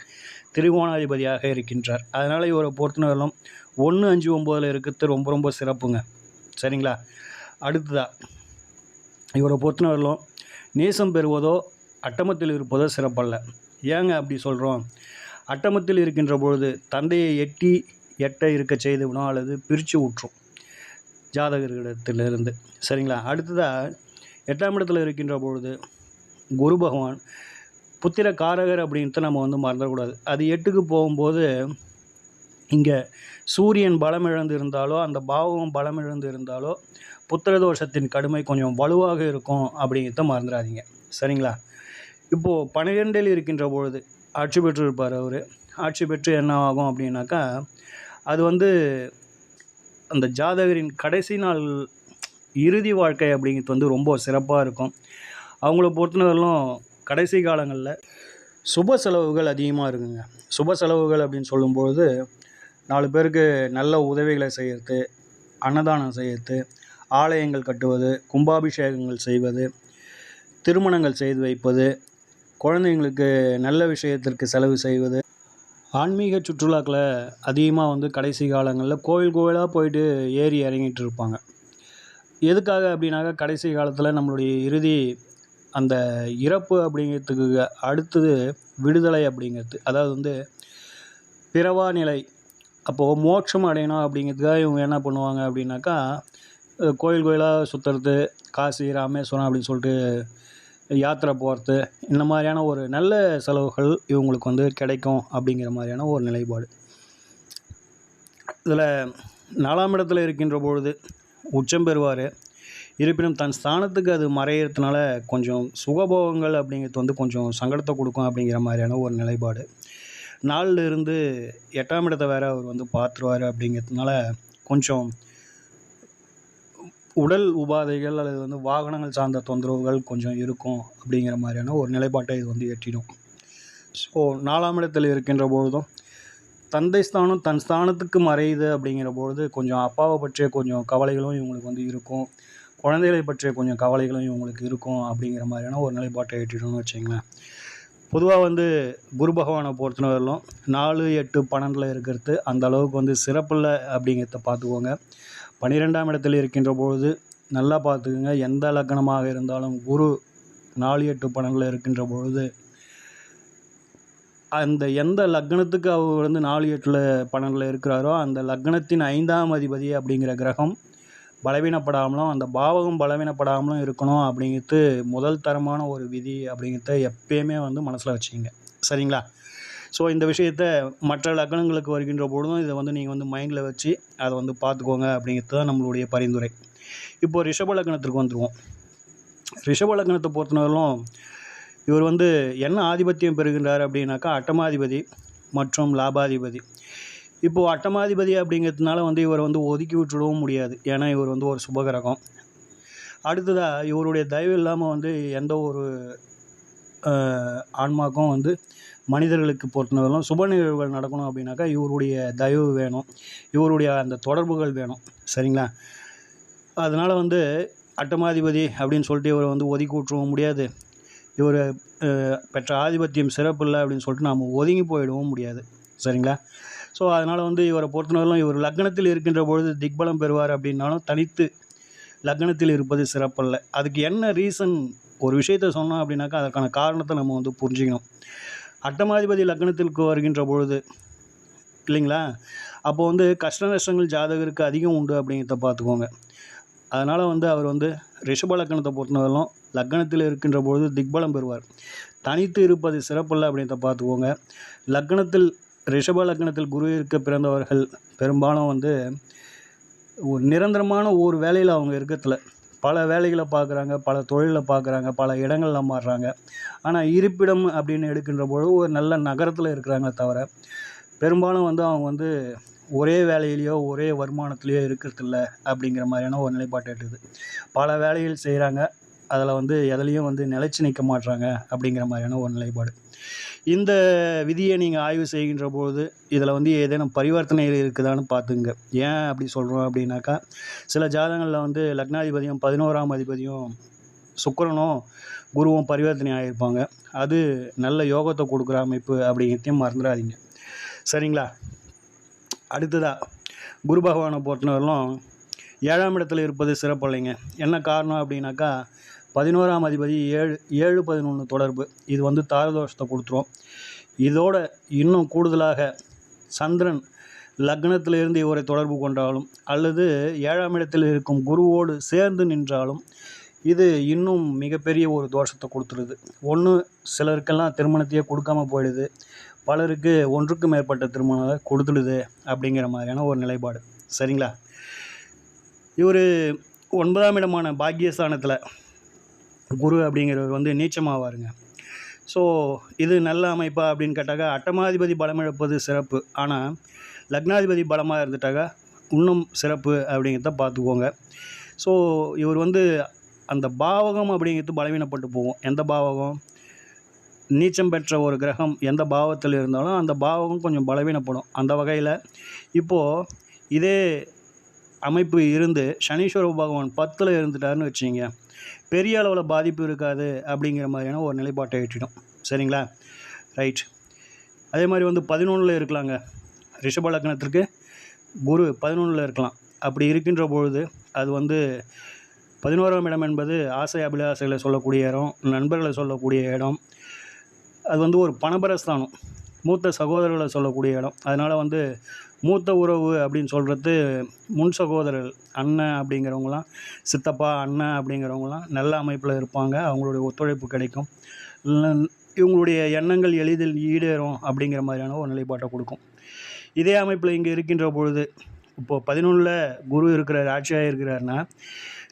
திரிகோணாதிபதியாக இருக்கின்றார். அதனால் இவரை பொறுத்தவரையிலும் 1, 5, 9 இருக்கிறது ரொம்ப ரொம்ப சிறப்புங்க. சரிங்களா? அடுத்ததாக இவரை பொறுத்தவரையிலும் நேசம் பெறுவதோ அட்டமத்தில் இருப்பதோ சிறப்பல்ல. ஏங்க அப்படி சொல்கிறோம்? அட்டமத்தில் இருக்கின்ற பொழுது தந்தையை எட்ட இருக்க செய்துவிடும் அல்லது பிரித்து விட்டுரும் ஜாதகர்களிடத்திலிருந்து. சரிங்களா? அடுத்ததாக 8ஆம் இடத்துல இருக்கின்ற பொழுது குரு பகவான் புத்திர காரகர் அப்படின்ட்டு நம்ம மறந்துடக்கூடாது. அது 8க்கு போகும்போது இங்கே சூரியன் பலம் இழந்து இருந்தாலோ அந்த பாவம் பலம் இழந்து இருந்தாலோ புத்திரதோஷத்தின் கடுமை கொஞ்சம் வலுவாக இருக்கும் அப்படிங்கிறத மறந்துடாதீங்க. சரிங்களா? இப்போது 12இல் இருக்கின்ற பொழுது ஆட்சி பெற்று இருப்பார். அவர் ஆட்சி பெற்று என்ன ஆகும் அப்படின்னாக்கா, அது அந்த ஜாதகரின் கடைசி நாள் இறுதி வாழ்க்கை அப்படிங்கிறது ரொம்ப சிறப்பாக இருக்கும். அவங்கள பொறுத்தவரையிலும் கடைசி காலங்களில் சுப செலவுகள் அதிகமாக இருக்குங்க. சுப செலவுகள் அப்படின்னு சொல்லும்பொழுது 4 பேருக்கு நல்ல உதவிகளை செய்கிறது, அன்னதானம் செய்கிறது, ஆலயங்கள் கட்டுவது, கும்பாபிஷேகங்கள் செய்வது, திருமணங்கள் செய்து வைப்பது, குழந்தைங்களுக்கு நல்ல விஷயத்திற்கு செலவு செய்வது, ஆன்மீக சுற்றுலாக்களை அதிகமாக கடைசி காலங்களில் கோயிலாக போயிட்டு ஏறி இறங்கிட்டு இருப்பாங்க. எதுக்காக அப்படின்னாக்கா, கடைசி காலத்தில் நம்மளுடைய இறுதி அந்த இறப்பு அப்படிங்கிறதுக்கு அடுத்தது விடுதலை அப்படிங்கிறது, அதாவது பிறவா நிலை, அப்போது மோட்சம் அடையணும் அப்படிங்கிறதுக்காக இவங்க என்ன பண்ணுவாங்க அப்படின்னாக்கா, கோயிலாக சுற்றுறது, காசி, ராமேஸ்வரம் அப்படின்னு சொல்லிட்டு யாத்திரை போகிறது, இந்த மாதிரியான ஒரு நல்ல செலவுகள் இவங்களுக்கு கிடைக்கும் அப்படிங்கிற மாதிரியான ஒரு நிலைப்பாடு. இதில் 4ஆம் இடத்துல இருக்கின்ற பொழுது உச்சம் பெறுவார். இருப்பினும் தன் ஸ்தானத்துக்கு அது மறையிறதுனால கொஞ்சம் சுகபோகங்கள் அப்படிங்கிறது கொஞ்சம் சங்கடத்தை கொடுக்கும் அப்படிங்கிற மாதிரியான ஒரு நிலைப்பாடு. 4ல் இருந்து 8ஆம் இடத்தை வேறு அவர் பார்த்துருவார். அப்படிங்கிறதுனால கொஞ்சம் உடல் உபாதைகள் அல்லது வாகனங்கள் சார்ந்த தொந்தரவுகள் கொஞ்சம் இருக்கும் அப்படிங்கிற மாதிரியான ஒரு நிலைப்பாட்டை இது எட்டிடும். ஸோ 4ஆம் இடத்தில் இருக்கின்ற பொழுதும் தந்தை ஸ்தானம் தன் ஸ்தானத்துக்கு மறையுது அப்படிங்கிற பொழுது கொஞ்சம் அப்பாவை பற்றிய கொஞ்சம் கவலைகளும் இவங்களுக்கு இருக்கும், குழந்தைகளை பற்றிய கொஞ்சம் கவலைகளும் இவங்களுக்கு இருக்கும் அப்படிங்கிற மாதிரியான ஒரு நிலைப்பாட்டை எட்டிடும்னு வச்சுங்களேன். பொதுவாக குரு பகவானை பொறுத்தவரையிலும் 4, 8, 12 இருக்கிறது அந்த அளவுக்கு சிறப்பில்லை அப்படிங்கிறத பார்த்துக்கோங்க. 12ஆம் இடத்தில் இருக்கின்ற பொழுது நல்லா பார்த்துக்குங்க. எந்த லக்னமாக இருந்தாலும் குரு 4, 8, 12 இருக்கின்ற பொழுது அந்த எந்த லக்னத்துக்கு அவர் 4, 8, 12 இருக்கிறாரோ அந்த லக்னத்தின் 5ஆம் அதிபதி அப்படிங்கிற கிரகம் பலவீனப்படாமலும் அந்த பாவகம் பலவீனப்படாமலும் இருக்கணும் அப்படிங்கிறது முதல் தரமான ஒரு விதி அப்படிங்கிறத எப்பயுமே மனசில் வச்சுக்கிங்க. சரிங்களா? ஸோ இந்த விஷயத்த மற்ற லக்னங்களுக்கு வருகின்ற பொழுதும் இதை நீங்கள் மைண்டில் வச்சு அதை பார்த்துக்கோங்க அப்படிங்கிறது தான் நம்மளுடைய பரிந்துரை. இப்போது ரிஷப லக்னத்திற்கு வந்துடுவோம். ரிஷப லக்னத்தை பொறுத்தவரையிலும் இவர் வந்து என்ன ஆதிபத்தியம் பெறுகின்றார் அப்படின்னாக்கா அட்டமாதிபதி மற்றும் லாபாதிபதி. இப்போது அட்டமாதிபதி அப்படிங்கிறதுனால வந்து இவரை வந்து ஒதுக்கி விட்டுடவும் முடியாது. ஏன்னா இவர் வந்து ஒரு சுபகிரகம். அடுத்ததாக இவருடைய தயவு இல்லாமல் வந்து எந்த ஒரு ஆன்மாக்கும் வந்து மனிதர்களுக்கு பொறுத்தவரையிலும் சுப நிகழ்வுகள் நடக்கணும் அப்படின்னாக்கா இவருடைய தயவு வேணும், இவருடைய அந்த தொடர்புகள் வேணும். சரிங்களா? அதனால் வந்து அட்டமாதிபதி அப்படின்னு சொல்லிட்டு இவரை வந்து ஒதுக்கி விட்டுறவும் முடியாது. இவர் பெற்ற ஆதிபத்தியம் சிறப்பில்லை அப்படின்னு சொல்லிட்டு நாம் ஒதுங்கி போயிடவும் முடியாது. சரிங்களா? ஸோ அதனால் வந்து இவரை பொறுத்தவரையிலும் இவர் லக்னத்தில் இருக்கின்ற பொழுது திக்பலம் பெறுவார் அப்படின்னாலும் தனித்து லக்னத்தில் இருப்பது சிறப்பல்ல. அதுக்கு என்ன ரீசன், ஒரு விஷயத்த சொன்னோம் அப்படின்னாக்கா அதற்கான காரணத்தை நம்ம வந்து புரிஞ்சுக்கணும். அட்டமாதிபதி லக்னத்திற்கு வருகின்ற பொழுது இல்லைங்களா, அப்போ வந்து கஷ்ட நஷ்டங்கள் ஜாதகருக்கு அதிகம் உண்டு அப்படிங்கிறத பார்த்துக்கோங்க. அதனால் வந்து அவர் வந்து ரிஷப லக்னத்தை பொறுத்தவரையிலும் லக்னத்தில் இருக்கின்ற பொழுது திக்பலம் பெறுவார். தனித்து இருப்பது சிறப்பல்ல அப்படின்றத பார்த்துக்கோங்க. லக்னத்தில் ரிஷப லக்னத்தில் குரு இருக்க பிறந்தவர்கள் பெரும்பாலும் வந்து ஒரு நிரந்தரமான ஒரு வேலையில் அவங்க இருக்கிறதுல பல வேலைகளை பார்க்குறாங்க, பல தொழிலை பார்க்குறாங்க, பல இடங்களில் மாறுறாங்க. ஆனால் இருப்பிடம் அப்படின்னு எடுக்கின்ற பொழுது ஒரு நல்ல நகரத்தில் இருக்கிறாங்க தவிர பெரும்பாலும் வந்து அவங்க வந்து ஒரே வேலையிலையோ ஒரே வருமானத்துலேயோ இருக்கிறதில்ல அப்படிங்கிற மாதிரியான ஒரு நிலைப்பாட்டை எடுக்குது. பல வேலைகள் செய்கிறாங்க, அதில் வந்து எதுலேயும் வந்து நிலைச்சு நிற்க மாட்டுறாங்க அப்படிங்கிற மாதிரியான ஒரு நிலைப்பாடு. இந்த விதியை நீங்கள் ஆய்வு செய்கின்ற பொழுது இதில் வந்து ஏதேனும் பரிவர்த்தனைகள் இருக்குதான்னு பார்த்துங்க. ஏன் அப்படி சொல்கிறோம் அப்படின்னாக்கா, சில ஜாதகங்களில் வந்து லக்னாதிபதியும் 11ஆம் அதிபதியும் சுக்கிரனும் குருவும் பரிவர்த்தனை ஆகியிருப்பாங்க. அது நல்ல யோகத்தை கொடுக்குற அமைப்பு அப்படிங்கிறதையும் மறந்துடாதீங்க. சரிங்களா? அடுத்ததாக குரு பகவானை பொறுத்தவரையிலும் 7ஆம் இடத்துல இருப்பது சிறப்பில்லைங்க. என்ன காரணம் அப்படின்னாக்கா 11ஆம் அதிபதி 7-11 தொடர்பு. இது வந்து தாரதோஷத்தை கொடுத்துரும். இதோட இன்னும் கூடுதலாக சந்திரன் லக்னத்திலிருந்து இவரை தொடர்பு கொண்டாலும் அல்லது 7ஆம் இடத்தில் இருக்கும் குருவோடு சேர்ந்து நின்றாலும் இது இன்னும் மிகப்பெரிய ஒரு தோஷத்தை கொடுத்துருது. ஒன்று சிலருக்கெல்லாம் திருமணத்தையே கொடுக்காம போயிடுது, பலருக்கு ஒன்றுக்கு மேற்பட்ட திருமணங்களை கொடுத்துடுது அப்படிங்கிற மாதிரியான ஒரு நிலைப்பாடு. சரிங்களா? இவர் 9ஆம் இடமான பாக்கியஸ்தானத்தில் குரு அப்படிங்கிறவர் வந்து நீச்சமாவாருங்க. ஸோ இது நல்ல அமைப்பா அப்படின்னு கேட்டாக்கா அட்டமாதிபதி பலம் இழப்பது சிறப்பு, ஆனால் லக்னாதிபதி பலமாக இருந்துட்டாக்கா இன்னும் சிறப்பு அப்படிங்கிறத பார்த்துக்கோங்க. ஸோ இவர் வந்து அந்த பாவகம் அப்படிங்கிறது பலவீனப்பட்டு போகும். எந்த பாவகம், நீச்சம் பெற்ற ஒரு கிரகம் எந்த பாவத்தில் இருந்தாலும் அந்த பாவகம் கொஞ்சம் பலவீனப்படும். அந்த வகையில் இப்போது இதே அமைப்பு இருந்து சனீஸ்வர பகவான் 10ல் இருந்துட்டாருன்னு வச்சிங்க, பெரிய அளவில் பாதிப்பு இருக்காது அப்படிங்கிற மாதிரியான ஒரு நிலைப்பாட்டை எட்டிடும். சரிங்களா? ரைட். அதே மாதிரி வந்து 11ல் இருக்கலாங்க. ரிஷப லக்னத்திற்கு குரு 11ல் இருக்கலாம். அப்படி இருக்கின்ற பொழுது அது வந்து 11ஆம் இடம் என்பது ஆசை அபிலாசைகளை சொல்லக்கூடிய இடம், நண்பர்களை சொல்லக்கூடிய இடம். அது வந்து ஒரு பணபரஸ்தானம், மூத்த சகோதரர்களை சொல்லக்கூடிய இடம். அதனால் வந்து மூத்த உறவு அப்படின்னு சொல்கிறது முன் சகோதரர்கள், அண்ணன் அப்படிங்கிறவங்களாம், சித்தப்பா அண்ணன் அப்படிங்கிறவங்களாம் நல்ல அமைப்பில் இருப்பாங்க. அவங்களுடைய ஒத்துழைப்பு கிடைக்கும். இவங்களுடைய எண்ணங்கள் எளிதில் ஈடேறும் அப்படிங்கிற மாதிரியான ஒரு நிலைப்பாட்டை கொடுக்கும். இதே அமைப்பில் இங்கே இருக்கின்ற பொழுது இப்போது 11ல் குரு இருக்கிறார், ஆட்சியாக இருக்கிறாருன்னா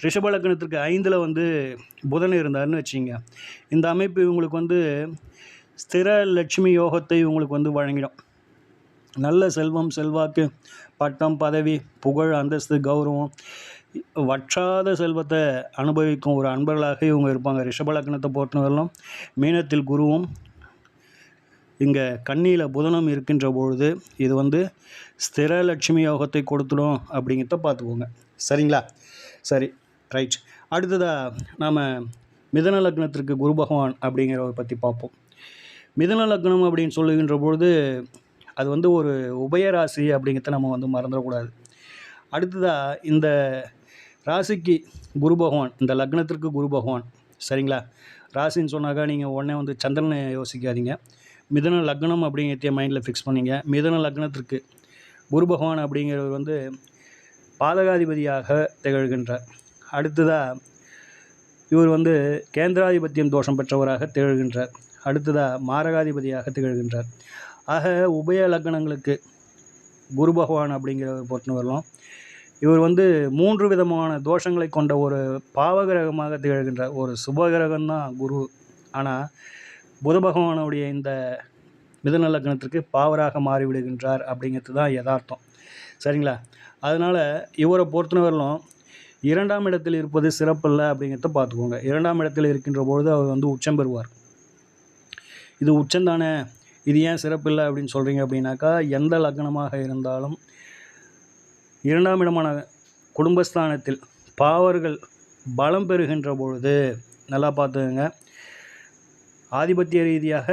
ரிஷப லக்னத்திற்கு 5ல் வந்து புதன் இருந்தார்னு வச்சிங்க, இந்த அமைப்பு இவங்களுக்கு வந்து ஸ்திர லட்சுமி யோகத்தை இவங்களுக்கு வந்து வழங்கிடும். நல்ல செல்வம், செல்வாக்கு, பட்டம், பதவி, புகழ், அந்தஸ்து, கௌரவம், வற்றாத செல்வத்தை அனுபவிக்கும் ஒரு அன்பர்களாக இவங்க இருப்பாங்க. ரிஷப லக்னத்தை பொறுத்தவரையிலும் மீனத்தில் குருவும் இங்கே கன்னியில் புதனும் இருக்கின்ற பொழுது இது வந்து ஸ்திர லட்சுமி யோகத்தை கொடுத்துடும் அப்படிங்கிறத பார்த்துக்கோங்க. சரிங்களா? சரி, ரைட். அடுத்ததாக நாம் மிதன லக்னத்திற்கு குரு பகவான் அப்படிங்கிறவரை பற்றி பார்ப்போம். மிதன லக்னம் அப்படின்னு சொல்லுகின்ற பொழுது அது வந்து ஒரு உபயராசி அப்படிங்கிறத நம்ம வந்து மறந்துடக்கூடாது. அடுத்ததாக இந்த ராசிக்கு குரு பகவான், இந்த லக்னத்திற்கு குரு பகவான். சரிங்களா? ராசின்னு சொன்னாக்கா நீங்கள் உடனே வந்து சந்திரனை யோசிக்காதீங்க. மிதன லக்னம் அப்படிங்கிறத மைண்டில் ஃபிக்ஸ் பண்ணிங்க. மிதன லக்னத்திற்கு குரு பகவான் அப்படிங்கிறவர் வந்து பாதகாதிபதியாக திகழ்கின்றார். அடுத்ததாக இவர் வந்து கேந்திராதிபத்தியம் தோஷம் பெற்றவராக திகழ்கின்றார். அடுத்ததாக மாரகாதிபதியாக திகழ்கின்றார். ஆக உபய லக்னங்களுக்கு குரு பகவான் அப்படிங்கிறவர் பொறுத்தவரையிலும் இவர் வந்து 3 விதமான தோஷங்களை கொண்ட ஒரு பாவகிரகமாக திகழ்கின்றார். ஒரு சுபகிரகம் தான் குரு. ஆனால் புத பகவானுடைய இந்த மிதுன லக்னத்திற்கு பாவராக மாறிவிடுகின்றார் அப்படிங்கிறது தான் யதார்த்தம். சரிங்களா? அதனால் இவரை பொறுத்தவரையிலும் 2ஆம் இடத்தில் இருப்பது சிறப்பில்ல அப்படிங்கிறத பார்த்துக்கோங்க. 2ஆம் இடத்தில் இருக்கின்ற பொழுது அவர் வந்து உச்சம் பெறுவார். இது உச்சந்தானே, இது ஏன் சிறப்பில்லை அப்படின்னு சொல்கிறீங்க அப்படின்னாக்கா, எந்த லக்னமாக இருந்தாலும் 2ஆம் இடமான குடும்பஸ்தானத்தில் பாவர்கள் பலம் பெறுகின்ற பொழுது, நல்லா பார்த்துக்கங்க, ஆதிபத்திய ரீதியாக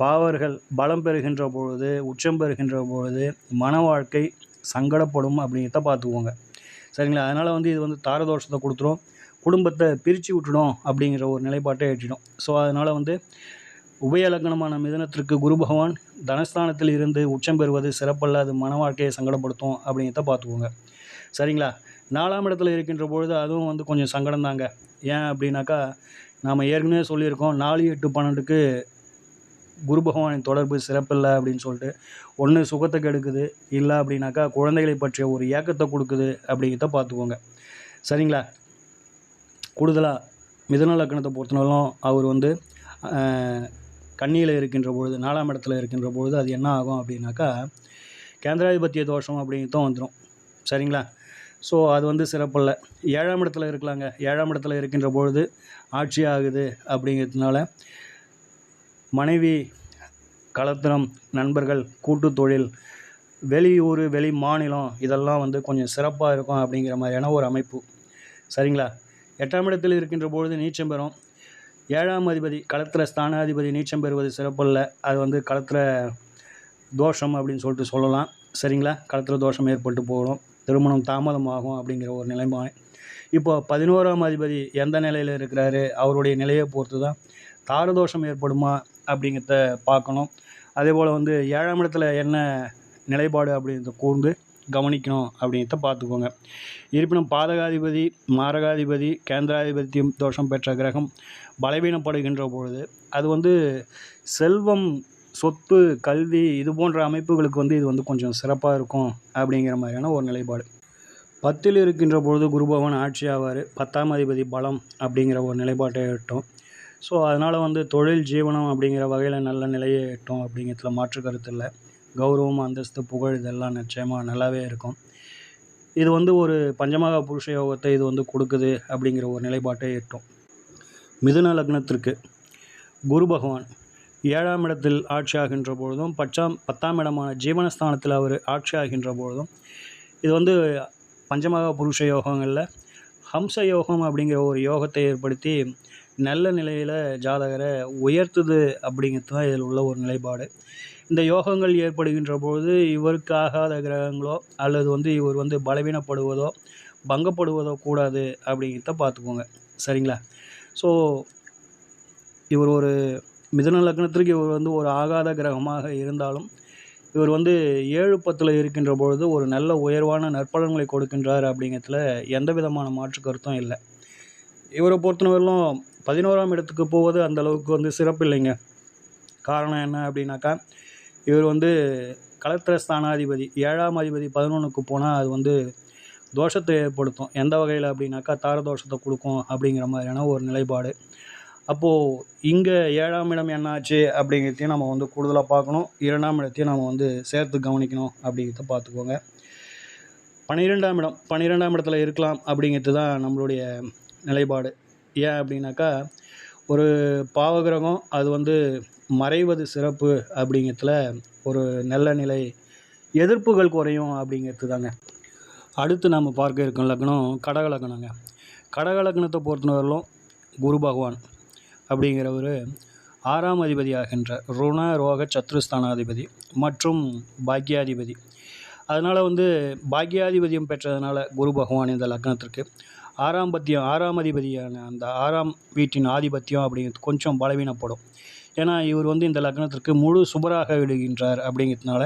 பாவர்கள் பலம் பெறுகின்ற பொழுது, உச்சம் பெறுகின்ற பொழுது மன வாழ்க்கை சங்கடப்படும் அப்படிங்கிறத பார்த்துக்கோங்க. சரிங்களா? அதனால் வந்து இது வந்து தாரதோஷத்தை கொடுத்துரும், குடும்பத்தை பிரித்து விட்டுடும் அப்படிங்கிற ஒரு நிலைப்பாட்டை ஏற்றிடும். ஸோ அதனால் வந்து உபய லக்னமான மிதுனத்திற்கு குரு பகவான் தனஸ்தானத்தில் இருந்து உச்சம் பெறுவது சிறப்பல்ல, அது மன வாழ்க்கையை சங்கடப்படுத்தும் அப்படிங்கிறத பார்த்துக்கோங்க. சரிங்களா? 4ஆம் இடத்துல இருக்கின்ற பொழுது அதுவும் வந்து கொஞ்சம் சங்கடம் தாங்க. ஏன் அப்படின்னாக்கா, நாம் ஏற்கனவே சொல்லியிருக்கோம் 4, 8, 12க்கு குரு பகவானின் தொடர்பு சிறப்பில்லை அப்படின்னு சொல்லிட்டு. ஒன்று சுகத்தை கெடுக்குது, இல்லை அப்படின்னாக்கா குழந்தைகளை பற்றிய ஒரு ஏக்கத்தை கொடுக்குது அப்படிங்கிறத பார்த்துக்கோங்க. சரிங்களா? கூடுதலாக மிதுன லக்னத்தை பொறுத்தவரையிலும் அவர் வந்து கன்னியில் இருக்கின்ற பொழுது, 4ஆம் இடத்துல இருக்கின்ற பொழுது அது என்ன ஆகும் அப்படின்னாக்கா, கேந்திராதிபத்திய தோஷம் அப்படிங்கிறதும் வந்துடும். சரிங்களா? ஸோ அது வந்து சிறப்பில்லை. 7ஆம் இடத்துல இருக்கலாங்க. 7ஆம் இடத்துல இருக்கின்ற பொழுது ஆட்சி ஆகுது அப்படிங்கிறதுனால மனைவி, கலத்திரம், நண்பர்கள், கூட்டு தொழில், வெளியூர், வெளி மாநிலம் இதெல்லாம் வந்து கொஞ்சம் சிறப்பாக இருக்கும் அப்படிங்கிற மாதிரியான ஒரு அமைப்பு. சரிங்களா? 8ஆம் இடத்தில் இருக்கின்ற பொழுது நீச்சம் பெறும். 7ஆம் அதிபதி களத்திர ஸ்தானாதிபதி நீச்சம் பெறுவது சிறப்பல்ல, அது வந்து களத்திர தோஷம் அப்படின்னு சொல்லிட்டு சொல்லலாம். சரிங்களா? களத்திர தோஷம் ஏற்பட்டு போகணும், திருமணம் தாமதமாகும் அப்படிங்கிற ஒரு நிலைமை. இப்போ 11ஆம் அதிபதி எந்த நிலையில் இருக்கிறாரு, அவருடைய நிலையை பொறுத்து தான் தாரதோஷம் ஏற்படுமா அப்படிங்கிறத பார்க்கணும். அதே போல் வந்து 7ஆம் இடத்துல என்ன நிலைப்பாடு அப்படிங்கிறத கூர்ந்து கவனிக்கணும் அப்படிங்கிறத பார்த்துக்கோங்க. இருப்பினும் பாதகாதிபதி, மாரகாதிபதி, கேந்திராதிபதி தோஷம் பெற்ற கிரகம் பலவீனப்படுகின்ற பொழுது அது வந்து செல்வம், சொத்து, கல்வி இது போன்ற அமைப்புகளுக்கு வந்து இது வந்து கொஞ்சம் சிறப்பாக இருக்கும் அப்படிங்கிற மாதிரியான ஒரு நிலைப்பாடு. 10ல் இருக்கின்ற பொழுது குரு பகவான் ஆட்சி ஆவார். 10ஆம் அதிபதி பலம் அப்படிங்கிற ஒரு நிலைப்பாட்டை எட்டும். ஸோ அதனால் வந்து தொழில் ஜீவனம் அப்படிங்கிற வகையில் நல்ல நிலையை எட்டும் அப்படிங்கிறதுல மாற்று கருத்து இல்லை. கௌரவம், அந்தஸ்து, புகழ் இதெல்லாம் நிச்சயமாக நல்லாவே இருக்கும். இது வந்து ஒரு பஞ்சமகா புருஷ யோகத்தை இது வந்து கொடுக்குது அப்படிங்கிற ஒரு நிலைப்பாட்டை எட்டும். மிதுன லக்னத்திற்கு குரு பகவான் 7ஆம் இடத்தில் ஆட்சி ஆகின்ற பொழுதும் 10ஆம் இடமான ஜீவனஸ்தானத்தில் அவர் ஆட்சி ஆகின்ற பொழுதும் இது வந்து பஞ்சமகா புருஷ யோகங்களில் ஹம்ச யோகம் அப்படிங்கிற ஒரு யோகத்தை ஏற்படுத்தி நல்ல நிலையில் ஜாதகரை உயர்த்துது அப்படிங்கிறது தான் இதில் உள்ள ஒரு நிலைப்பாடு. இந்த யோகங்கள் ஏற்படுகின்ற பொழுது இவருக்கு ஆகாத கிரகங்களோ அல்லது வந்து இவர் வந்து பலவீனப்படுவதோ பங்கப்படுவதோ கூடாது அப்படிங்கிறத பார்த்துக்கோங்க. சரிங்களா? ஸோ இவர் ஒரு மிதுன லக்னத்திற்கு இவர் வந்து ஒரு ஆகாத கிரகமாக இருந்தாலும் இவர் வந்து 7-10 இருக்கின்ற பொழுது ஒரு நல்ல உயர்வான நற்பலன்களை கொடுக்கின்றார் அப்படிங்கிறதுல எந்த விதமான மாற்று கருத்தும் இல்லை. இவரை பொறுத்தவரையிலும் 11ஆம் இடத்துக்கு போவது அந்தளவுக்கு வந்து சிறப்பு இல்லைங்க. காரணம் என்ன அப்படின்னாக்கா, இவர் வந்து களத்திர ஸ்தானாதிபதி 7ஆம் அதிபதி 11க்கு போனால் அது வந்து தோஷத்தை ஏற்படுத்தும். எந்த வகையில் அப்படின்னாக்கா, தாரதோஷத்தை கொடுக்கும் அப்படிங்கிற மாதிரியான ஒரு நிலைப்பாடு. அப்போது இங்கே 7ஆம் இடம் என்னாச்சு அப்படிங்கிறதையும் நம்ம வந்து கூடுதலாக பார்க்கணும். 2ஆம் இடத்தையும் நம்ம வந்து சேர்த்து கவனிக்கணும் அப்படிங்கிறத பார்த்துக்கோங்க. 12ஆம் இடத்துல இருக்கலாம் அப்படிங்கிறது தான் நம்மளுடைய நிலைப்பாடு. ஏன் அப்படின்னாக்கா, ஒரு பாவகிரகம் அது வந்து மறைவது சிறப்பு அப்படிங்கிறதுல ஒரு நல்ல நிலை, எதிர்ப்புகள் குறையும் அப்படிங்கிறது தாங்க. அடுத்து நம்ம பார்க்க இருக்கும் லக்னம் கடக லக்னங்க. கடக லக்னத்தை பொறுத்தவரையிலும் குரு பகவான் அப்படிங்கிறவர் 6ஆம் அதிபதி ஆகின்ற ருண ரோக சத்ருஸ்தானாதிபதி மற்றும் பாக்யாதிபதி. அதனால் வந்து பாக்யாதிபதியம் பெற்றதுனால குரு பகவான் இந்த லக்னத்திற்கு 6ஆம் அதிபதியான அந்த 6ஆம் வீட்டின் ஆதிபத்தியம் அப்படிங்கிறது கொஞ்சம் பலவீனப்படும். ஏன்னா இவர் வந்து இந்த லக்னத்திற்கு முழு சுபராக விடுகின்றார் அப்படிங்கிறதுனால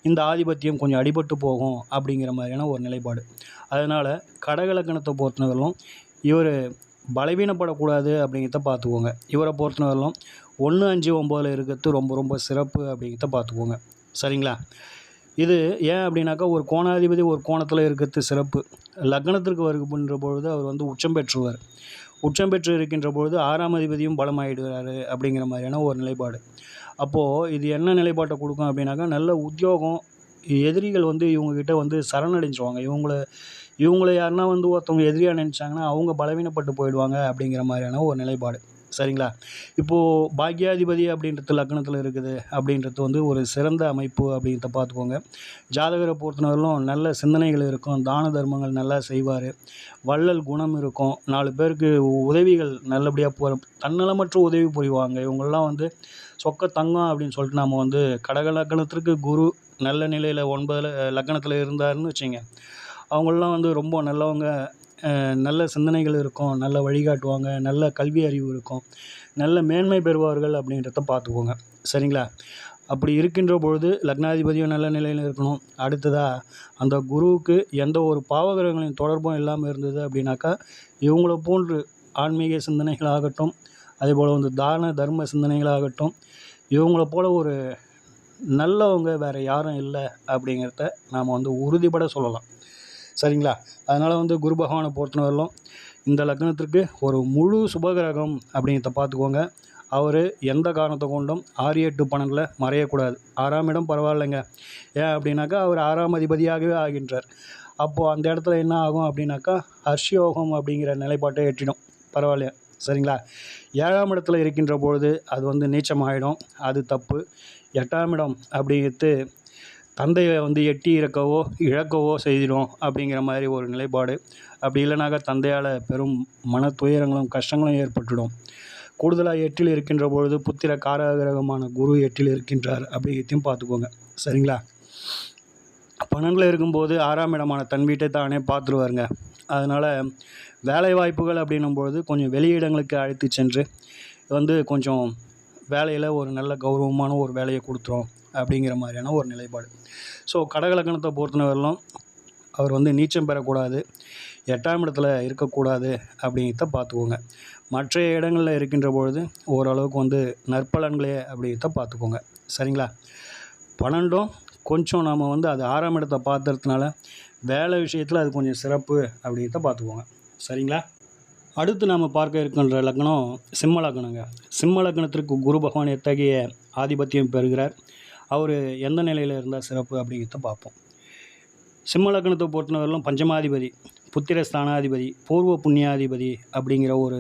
இந்த ஆதிபத்தியம் கொஞ்சம் அடிபட்டு போகும் அப்படிங்கிற மாதிரியான ஒரு நிலைப்பாடு. அதனால் கடக லக்னத்தை பொறுத்தவரையிலும் இவர் பலவீனப்படக்கூடாது அப்படிங்கிறத பார்த்துக்கோங்க. இவரை பொறுத்தவரையிலும் 1, 5, 9 இருக்கிறது ரொம்ப ரொம்ப சிறப்பு அப்படிங்கிறத பார்த்துக்கோங்க. சரிங்களா? இது ஏன் அப்படின்னாக்கா ஒரு கோணாதிபதி ஒரு கோணத்தில் இருக்கிறது சிறப்பு. லக்னத்திற்கு வருகின்ற பொழுது அவர் வந்து உச்சம் பெற்றுவார். உச்சம் பெற்று இருக்கின்ற பொழுது 6ஆம் அதிபதியும் பலமாயிடுறாரு அப்படிங்கிற மாதிரியான ஒரு நிலைப்பாடு. அப்போது இது என்ன நிலைப்பாட்டை கொடுக்கும் அப்படின்னாக்கா, நல்ல உத்தியோகம், எதிரிகள் வந்து இவங்ககிட்ட வந்து சரணடைஞ்சிருவாங்க. இவங்கள யாருன்னா வந்து ஒருத்தவங்க எதிரியாக நினச்சாங்கன்னா அவங்க பலவீனப்பட்டு போயிடுவாங்க அப்படிங்கிற மாதிரியான ஒரு நிலைப்பாடு. சரிங்களா? இப்போது பாக்கியாதிபதி அப்படின்றது லக்னத்தில் இருக்குது அப்படின்றது வந்து ஒரு சிறந்த அமைப்பு அப்படின்றத பார்த்துக்கோங்க. ஜாதகரை பொறுத்தவரையிலும் நல்ல சிந்தனைகள் இருக்கும், தான தர்மங்கள் நல்லா செய்வார், வள்ளல் குணம் இருக்கும், 4 பேருக்கு உதவிகள் நல்லபடியாக தன்னலமற்ற உதவி புரிவாங்க. இவங்கெல்லாம் வந்து சொக்க தங்கம் அப்படின்னு சொல்லிட்டு நம்ம வந்து கடக லக்னத்திற்கு குரு நல்ல நிலையில் 9 லக்னத்தில் இருந்தாருன்னு வச்சுங்க, அவங்களெலாம் வந்து ரொம்ப நல்லவங்க. நல்ல சிந்தனைகள் இருக்கும், நல்ல வழிகாட்டுவாங்க, நல்ல கல்வி அறிவு இருக்கும், நல்ல மேன்மை பெறுவார்கள் அப்படின்றத பார்த்துக்கோங்க. சரிங்களா? அப்படி இருக்கின்ற பொழுது லக்னாதிபதியும் நல்ல நிலையில் இருக்கணும். அடுத்ததாக அந்த குருவுக்கு எந்த ஒரு பாவகிரகங்களின் தொடர்பும் இல்லாமல் இருந்தது அப்படின்னாக்கா, இவங்கள போன்று ஆன்மீக சிந்தனைகளாகட்டும், அதேபோல் வந்து தான தர்ம சிந்தனைகளாகட்டும், இவங்கள போல் ஒரு நல்லவங்க வேறு யாரும் இல்லை அப்படிங்கிறத நாம் வந்து உறுதிப்பட சொல்லலாம். சரிங்களா? அதனால் வந்து குரு பகவானை பொறுத்தவரையிலும் இந்த லக்னத்திற்கு ஒரு முழு சுபகிரகம் அப்படிங்கிறத பார்த்துக்கோங்க. அவர் எந்த காரணத்தை கொண்டும் 6, 8, 12 மறையக்கூடாது. 6ஆம் இடம் பரவாயில்லைங்க. ஏன் அப்படின்னாக்கா அவர் 6ஆம் அதிபதியாகவே ஆகின்றார். அப்போது அந்த இடத்துல என்ன ஆகும் அப்படின்னாக்கா, ஹர்ஷயோகம் அப்படிங்கிற நிலைப்பாட்டை எட்டிடும். பரவாயில்லையா? சரிங்களா? 7ஆம் இடத்துல இருக்கின்ற பொழுது அது வந்து நீச்சமாகிடும். அது தப்பு. 8ஆம் இடம் அப்படிங்கிறது தந்தையை வந்து எட்டி இழக்கவோ செய்திடும் அப்படிங்கிற மாதிரி ஒரு நிலைப்பாடு. அப்படி இல்லைனாக்கா தந்தையால் பெரும் மன துயரங்களும் கஷ்டங்களும் ஏற்பட்டுடும். கூடுதலாக 8ல் இருக்கின்ற பொழுது புத்திர காரகிரகமான குரு 8ல் இருக்கின்றார் அப்படிங்கிறதையும் பார்த்துக்கோங்க. சரிங்களா? 12ல் இருக்கும்போது 6ஆம் இடமான தன் வீட்டை தானே பார்த்துருவாருங்க. அதனால் வேலை வாய்ப்புகள் அப்படின்னும்பொழுது கொஞ்சம் வெளியிடங்களுக்கு அழைத்து சென்று வந்து கொஞ்சம் வேலையில் ஒரு நல்ல கௌரவமான ஒரு வேலையை கொடுத்துரும் அப்படிங்கிற மாதிரியான ஒரு நிலைப்பாடு. ஸோ கடகலக்கணத்தை பொறுத்தவரையிலும் அவர் வந்து நீச்சம் பெறக்கூடாது, 8ஆம் இடத்துல இருக்கக்கூடாது அப்படிங்கிறத பார்த்துக்கோங்க. மற்ற இடங்களில் இருக்கின்ற பொழுது ஓரளவுக்கு வந்து நற்பலன்களே அப்படிங்கிறத பார்த்துக்கோங்க. சரிங்களா? 12ம் கொஞ்சம் நாம் வந்து அது 6ஆம் இடத்தை பார்த்துறதுனால வேலை விஷயத்தில் அது கொஞ்சம் சிறப்பு அப்படிங்கிறத பார்த்துக்கோங்க. சரிங்களா? அடுத்து நாம் பார்க்க இருக்கின்ற லக்னம் சிம்ம லக்னங்க. சிம்ம லக்னத்திற்கு குரு பகவான் எத்தகைய ஆதிபத்தியம் பெறுகிறார், அவர் எந்த நிலையில் இருந்தால் சிறப்பு அப்படிங்கிறத பார்ப்போம். சிம்ம லக்னத்தை பொறுத்தவரையிலும் பஞ்சமாதிபதி, புத்திர ஸ்தானாதிபதி, பூர்வ புண்ணியாதிபதி அப்படிங்கிற ஒரு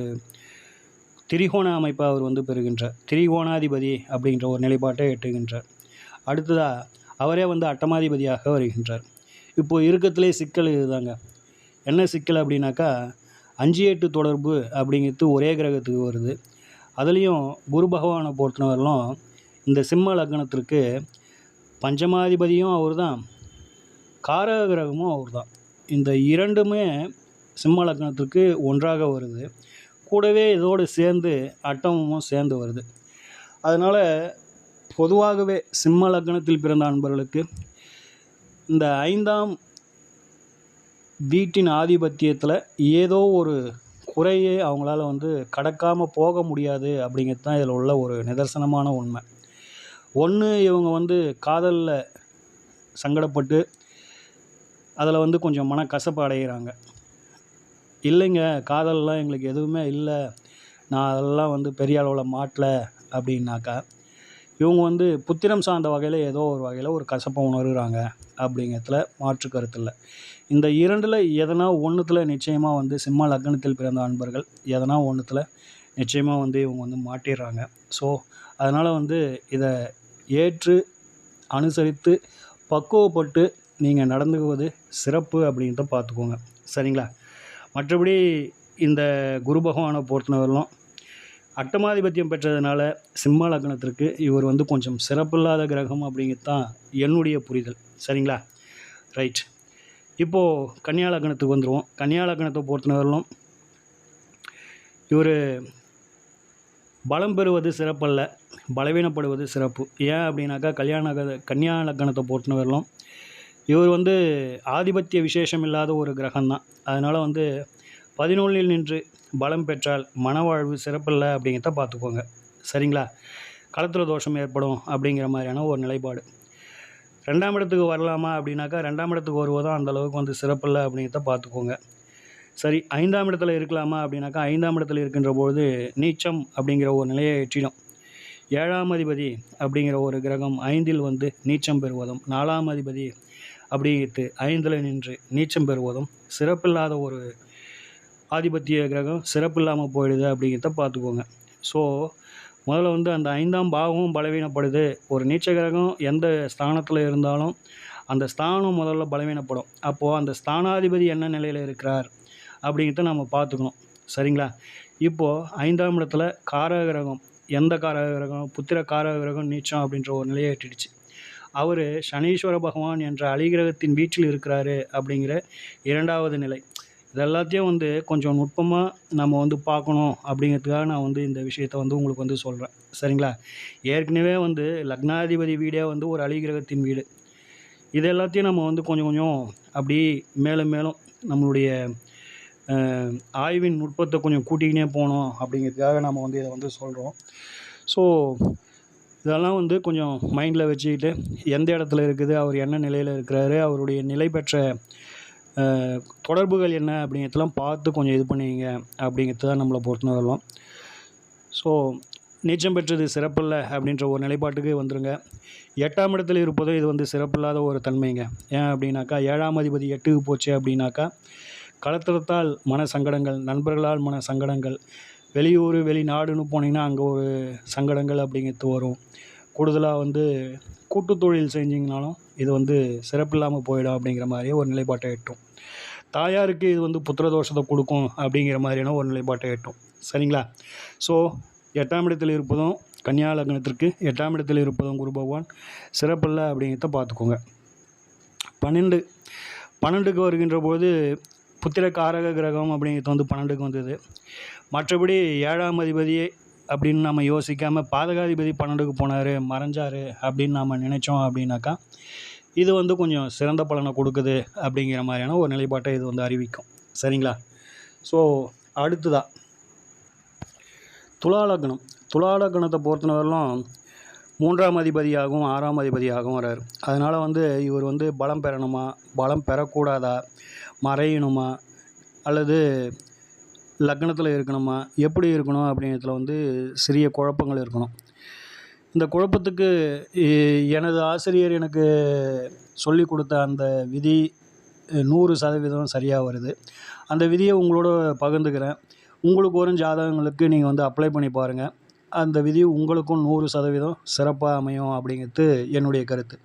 திரிகோண அமைப்பை அவர் வந்து பெறுகின்றார். திரிகோணாதிபதி அப்படிங்கிற ஒரு நிலைப்பாட்டை எட்டுகின்றார். அடுத்ததாக அவரே வந்து அட்டமாதிபதியாக வருகின்றார். இப்போது இருக்கத்திலே சிக்கல் இதுதாங்க. என்ன சிக்கல் அப்படின்னாக்கா, 5, 8 தொடர்பு அப்படிங்கிறது ஒரே கிரகத்துக்கு வருது. அதுலேயும் குரு பகவானை பொறுத்தவரையிலும் இந்த சிம்ம லக்னத்திற்கு பஞ்சமாதிபதியும் அவர் தான், காரக கிரகமும் அவர் தான். இந்த இரண்டுமே சிம்ம லக்னத்திற்கு ஒன்றாக வருது. கூடவே இதோடு சேர்ந்து அட்டமும் சேர்ந்து வருது. அதனால் பொதுவாகவே சிம்ம லக்னத்தில் பிறந்த அன்பர்களுக்கு இந்த 5ஆம் வீட்டின் ஆதிபத்தியத்தில் ஏதோ ஒரு குறையை அவங்களால வந்து கடக்காமல் போக முடியாது அப்படிங்கிறது தான் இதில் உள்ள ஒரு நிதர்சனமான உண்மை. ஒன்று, இவங்க வந்து காதலில் சங்கடப்பட்டு அதில் வந்து கொஞ்சம் மனக்கசப்பு அடைகிறாங்க. இல்லைங்க, காதல்லாம் எங்களுக்கு எதுவுமே இல்லை, நான் அதெல்லாம் வந்து பெரிய அளவில் மாட்டல அப்படின்னாக்கா, இவங்க வந்து புத்திரம் சார்ந்த வகையில் ஏதோ ஒரு வகையில் ஒரு கசப்பை உணர்கிறாங்க அப்படிங்கிறதுல மாற்று கருத்து இல்லை. இந்த 2ல் எதனா ஒன்றுத்தில் நிச்சயமாக வந்து சிம்ம லக்னத்தில் பிறந்த அன்பர்கள் எதனா ஒன்றுத்தில் நிச்சயமாக வந்து இவங்க வந்து மாட்டிடுறாங்க. ஸோ அதனால் வந்து இதை ஏற்று அனுசரித்து பக்குவப்பட்டு நீங்கள் நடந்துக்குவது சிறப்பு அப்படின்றத பார்த்துக்கோங்க. சரிங்களா? மற்றபடி இந்த குரு பகவானை பொறுத்தவரையிலும் அட்டமாதிபத்தியம் பெற்றதுனால சிம்ம லக்னத்திற்கு இவர் வந்து கொஞ்சம் சிறப்பில்லாத கிரகம் அப்படிங்கிறது தான் என்னுடைய புரிதல். சரிங்களா? ரைட். இப்போது கன்னியா லக்னத்துக்கு வந்துடுவோம். கன்னியா லக்னத்தை பொறுத்தவரையிலும் இவர் பலம் பெறுவது சிறப்பல்ல, பலவீனப்படுவது சிறப்பு. ஏன் அப்படின்னாக்கா, கன்னியா லக்னத்தை பொறுத்தவரையிலும் இவர் வந்து ஆதிபத்திய விசேஷம் இல்லாத ஒரு கிரகம்தான். அதனால் வந்து 11ல் நின்று பலம் பெற்றால் மனவாழ்வு சிறப்பில்லை அப்படிங்கிறத பார்த்துக்கோங்க. சரிங்களா? களத்திர தோஷம் ஏற்படும் அப்படிங்கிற மாதிரியான ஒரு நிலைப்பாடு. 2ஆம் இடத்துக்கு வரலாமா அப்படின்னாக்கா 2ஆம் இடத்துக்கு வருவதும் அந்தளவுக்கு வந்து சிறப்பில்லை அப்படிங்கிறத பார்த்துக்கோங்க. சரி, 5ஆம் இடத்துல இருக்கலாமா அப்படின்னாக்கா 5ஆம் இடத்துல இருக்கின்ற பொழுது நீச்சம் அப்படிங்கிற ஒரு நிலையை எட்டிடும். 7ஆம் அதிபதி அப்படிங்கிற ஒரு கிரகம் 5இல் வந்து நீச்சம் பெறுவதும், 4ஆம் அதிபதி அப்படிங்கிறது 5இல் நின்று நீச்சம் பெறுவதும் சிறப்பில்லாத ஒரு ஆதிபத்திய கிரகம் சிறப்பில்லாமல் போயிடுது அப்படிங்கிறத பார்த்துக்கோங்க. ஸோ முதல்ல வந்து அந்த 5ஆம் பாவமும் பலவீனப்படுது. ஒரு நீச்ச கிரகம் எந்த ஸ்தானத்தில் இருந்தாலும் அந்த ஸ்தானம் முதல்ல பலவீனப்படும். அப்போது அந்த ஸ்தானாதிபதி என்ன நிலையில் இருக்கிறார் அப்படிங்கிறத நம்ம பார்த்துக்கணும். சரிங்களா? இப்போது 5ஆம் இடத்துல காரக கிரகம், எந்த காரக கிரகம்? புத்திர காரக கிரகம் நீச்சம் அப்படின்ற ஒரு நிலையை எட்டிடுச்சு. அவர் சனீஸ்வர பகவான் என்ற அலிகிரகத்தின் வீட்டில் இருக்கிறாரு அப்படிங்கிற 2வது நிலை. இது எல்லாத்தையும் வந்து கொஞ்சம் நுட்பமாக நம்ம வந்து பார்க்கணும் அப்படிங்கிறதுக்காக நான் வந்து இந்த விஷயத்தை வந்து உங்களுக்கு வந்து சொல்கிறேன். சரிங்களா? ஏற்கனவே வந்து லக்னாதிபதி வீடே வந்து ஒரு அலிகிரகத்தின் வீடு. இது எல்லாத்தையும் நம்ம வந்து கொஞ்சம் கொஞ்சம் அப்படி மேலும் மேலும் நம்மளுடைய ஆய்வின் நுட்பத்தை கொஞ்சம் கூட்டிக்கினே போகணும் அப்படிங்கிறதுக்காக நம்ம வந்து இதை வந்து சொல்கிறோம். ஸோ இதெல்லாம் வந்து கொஞ்சம் மைண்டில் வச்சுக்கிட்டு எந்த இடத்துல இருக்குது, அவர் என்ன நிலையில் இருக்கிறாரு, அவருடைய நிலை பெற்ற தொடர்புகள் என்ன அப்படிங்கிறதெல்லாம் பார்த்து கொஞ்சம் இது பண்ணிங்க அப்படிங்கிறது தான் நம்மளை பொறுத்து வரலாம். ஸோ நீச்சம் பெற்றது சிறப்பில்லை அப்படின்ற ஒரு நிலைப்பாட்டுக்கு வந்துடுங்க. 8ஆம் இடத்துல இருப்பதும் இது வந்து சிறப்பில்லாத ஒரு தன்மைங்க. ஏன் அப்படின்னாக்கா 7ஆம் அதிபதி 8க்கு போச்சு அப்படின்னாக்கா களத்திரத்தால் மன சங்கடங்கள், நண்பர்களால் மன சங்கடங்கள், வெளியூர் வெளிநாடுன்னு போனீங்கன்னா அங்கே ஒரு சங்கடங்கள் அப்படிங்கிறது வரும். கூடுதலாக வந்து கூட்டு தொழில் செஞ்சிங்கனாலும் இது வந்து சிறப்பில்லாமல் போயிடும் அப்படிங்கிற மாதிரியே ஒரு நிலைப்பாட்டை எட்டும். தாயாருக்கு இது வந்து புத்திரதோஷத்தை கொடுக்கும் அப்படிங்கிற மாதிரியான ஒரு நிலைப்பாட்டை எட்டும். சரிங்களா? ஸோ 8ஆம் இடத்தில் இருப்பதும் கன்னியா லக்னத்திற்கு 8ஆம் இடத்தில் இருப்பதும் குரு பகவான் சிறப்பில்லை அப்படிங்கிறத பார்த்துக்கோங்க. 12க்கு வருகின்ற போது புத்திர காரக கிரகம் அப்படிங்கிறது வந்து 12க்கு வந்தது. மற்றபடி 7ஆம் அதிபதியே அப்படின்னு நம்ம யோசிக்காமல் பாதகாதிபதி 12க்கு போனார், மறைஞ்சார் அப்படின்னு நாம் நினச்சோம் அப்படின்னாக்கா இது வந்து கொஞ்சம் சிறந்த பலனை கொடுக்குது அப்படிங்கிற மாதிரியான ஒரு நிலைப்பாட்டை இது வந்து அறிவிக்கும். சரிங்களா? ஸோ அடுத்ததாக துலா லக்னம். துலா லக்னத்தை பொறுத்தவரையிலும் 3ஆம் அதிபதியாகவும் 6ஆம் அதிபதியாகவும் வர்றார். அதனால் வந்து இவர் வந்து பலம் பெறணுமா, பலம் பெறக்கூடாதா, மறையணுமா, அல்லது லக்னத்தில் இருக்கணுமா, எப்படி இருக்கணும் அப்படிங்கிறதுல வந்து சிறிய குழப்பங்கள் இருக்கணும். இந்த குழப்பத்துக்கு எனது ஆசிரியர் எனக்கு சொல்லி கொடுத்த அந்த விதி 100% சரியாக வருது. அந்த விதியை உங்களோட பகிர்ந்துக்கிறேன். உங்களுக்கு வரும் ஜாதகங்களுக்கு நீங்கள் வந்து அப்ளை பண்ணி பாருங்கள். அந்த விதி உங்களுக்கும் 100% சிறப்பாக அமையும் அப்படிங்கிறது என்னுடைய கருத்து.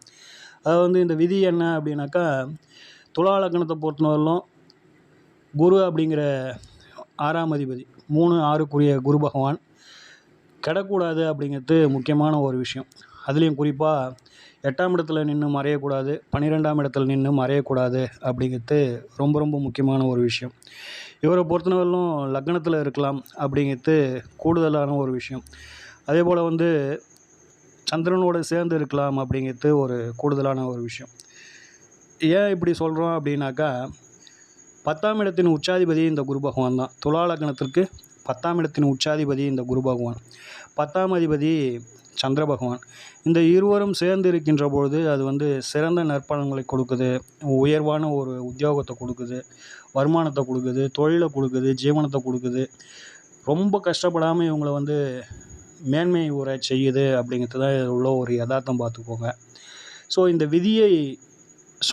அதாவது வந்து இந்த விதி என்ன அப்படின்னாக்கா, துலா லக்னத்தை பொறுத்தவரையிலும் குரு அப்படிங்கிற 6ஆம் அதிபதி 3, 6க்குரிய குரு பகவான் கெடக்கூடாது அப்படிங்கிறது முக்கியமான ஒரு விஷயம். அதுலேயும் குறிப்பாக 8ஆம் இடத்துல நின்று மறையக்கூடாது, 12ஆம் இடத்துல நின்று மறையக்கூடாது அப்படிங்கிறது ரொம்ப ரொம்ப முக்கியமான ஒரு விஷயம். இவரை பொறுத்தவரையிலும் லக்னத்தில் இருக்கலாம் அப்படிங்கிறது கூடுதலான ஒரு விஷயம். அதே போல் வந்து சந்திரனோடு சேர்ந்து இருக்கலாம் அப்படிங்கிறது ஒரு கூடுதலான ஒரு விஷயம். ஏன் இப்படி சொல்கிறோம் அப்படின்னாக்கா, 10ஆம் இடத்தின் உச்சாதிபதி இந்த குரு பகவான் தான். துலா லக்னத்திற்கு 10ஆம் இடத்தின் உச்சாதிபதி இந்த குரு பகவான். 10ஆம் அதிபதி சந்திர பகவான். இந்த இருவரும் சேர்ந்து இருக்கின்ற பொழுது அது வந்து சிறந்த நற்பலன்களை கொடுக்குது, உயர்வான ஒரு உத்தியோகத்தை கொடுக்குது, வருமானத்தை கொடுக்குது, தொழிலை கொடுக்குது, ஜீவனத்தை கொடுக்குது. ரொம்ப கஷ்டப்படாமல் இவங்களை வந்து மேன்மை உரை செய்யுது அப்படிங்கிறது தான் இதில் உள்ள ஒரு யதார்த்தம் பார்த்துக்கோங்க. ஸோ இந்த விதியை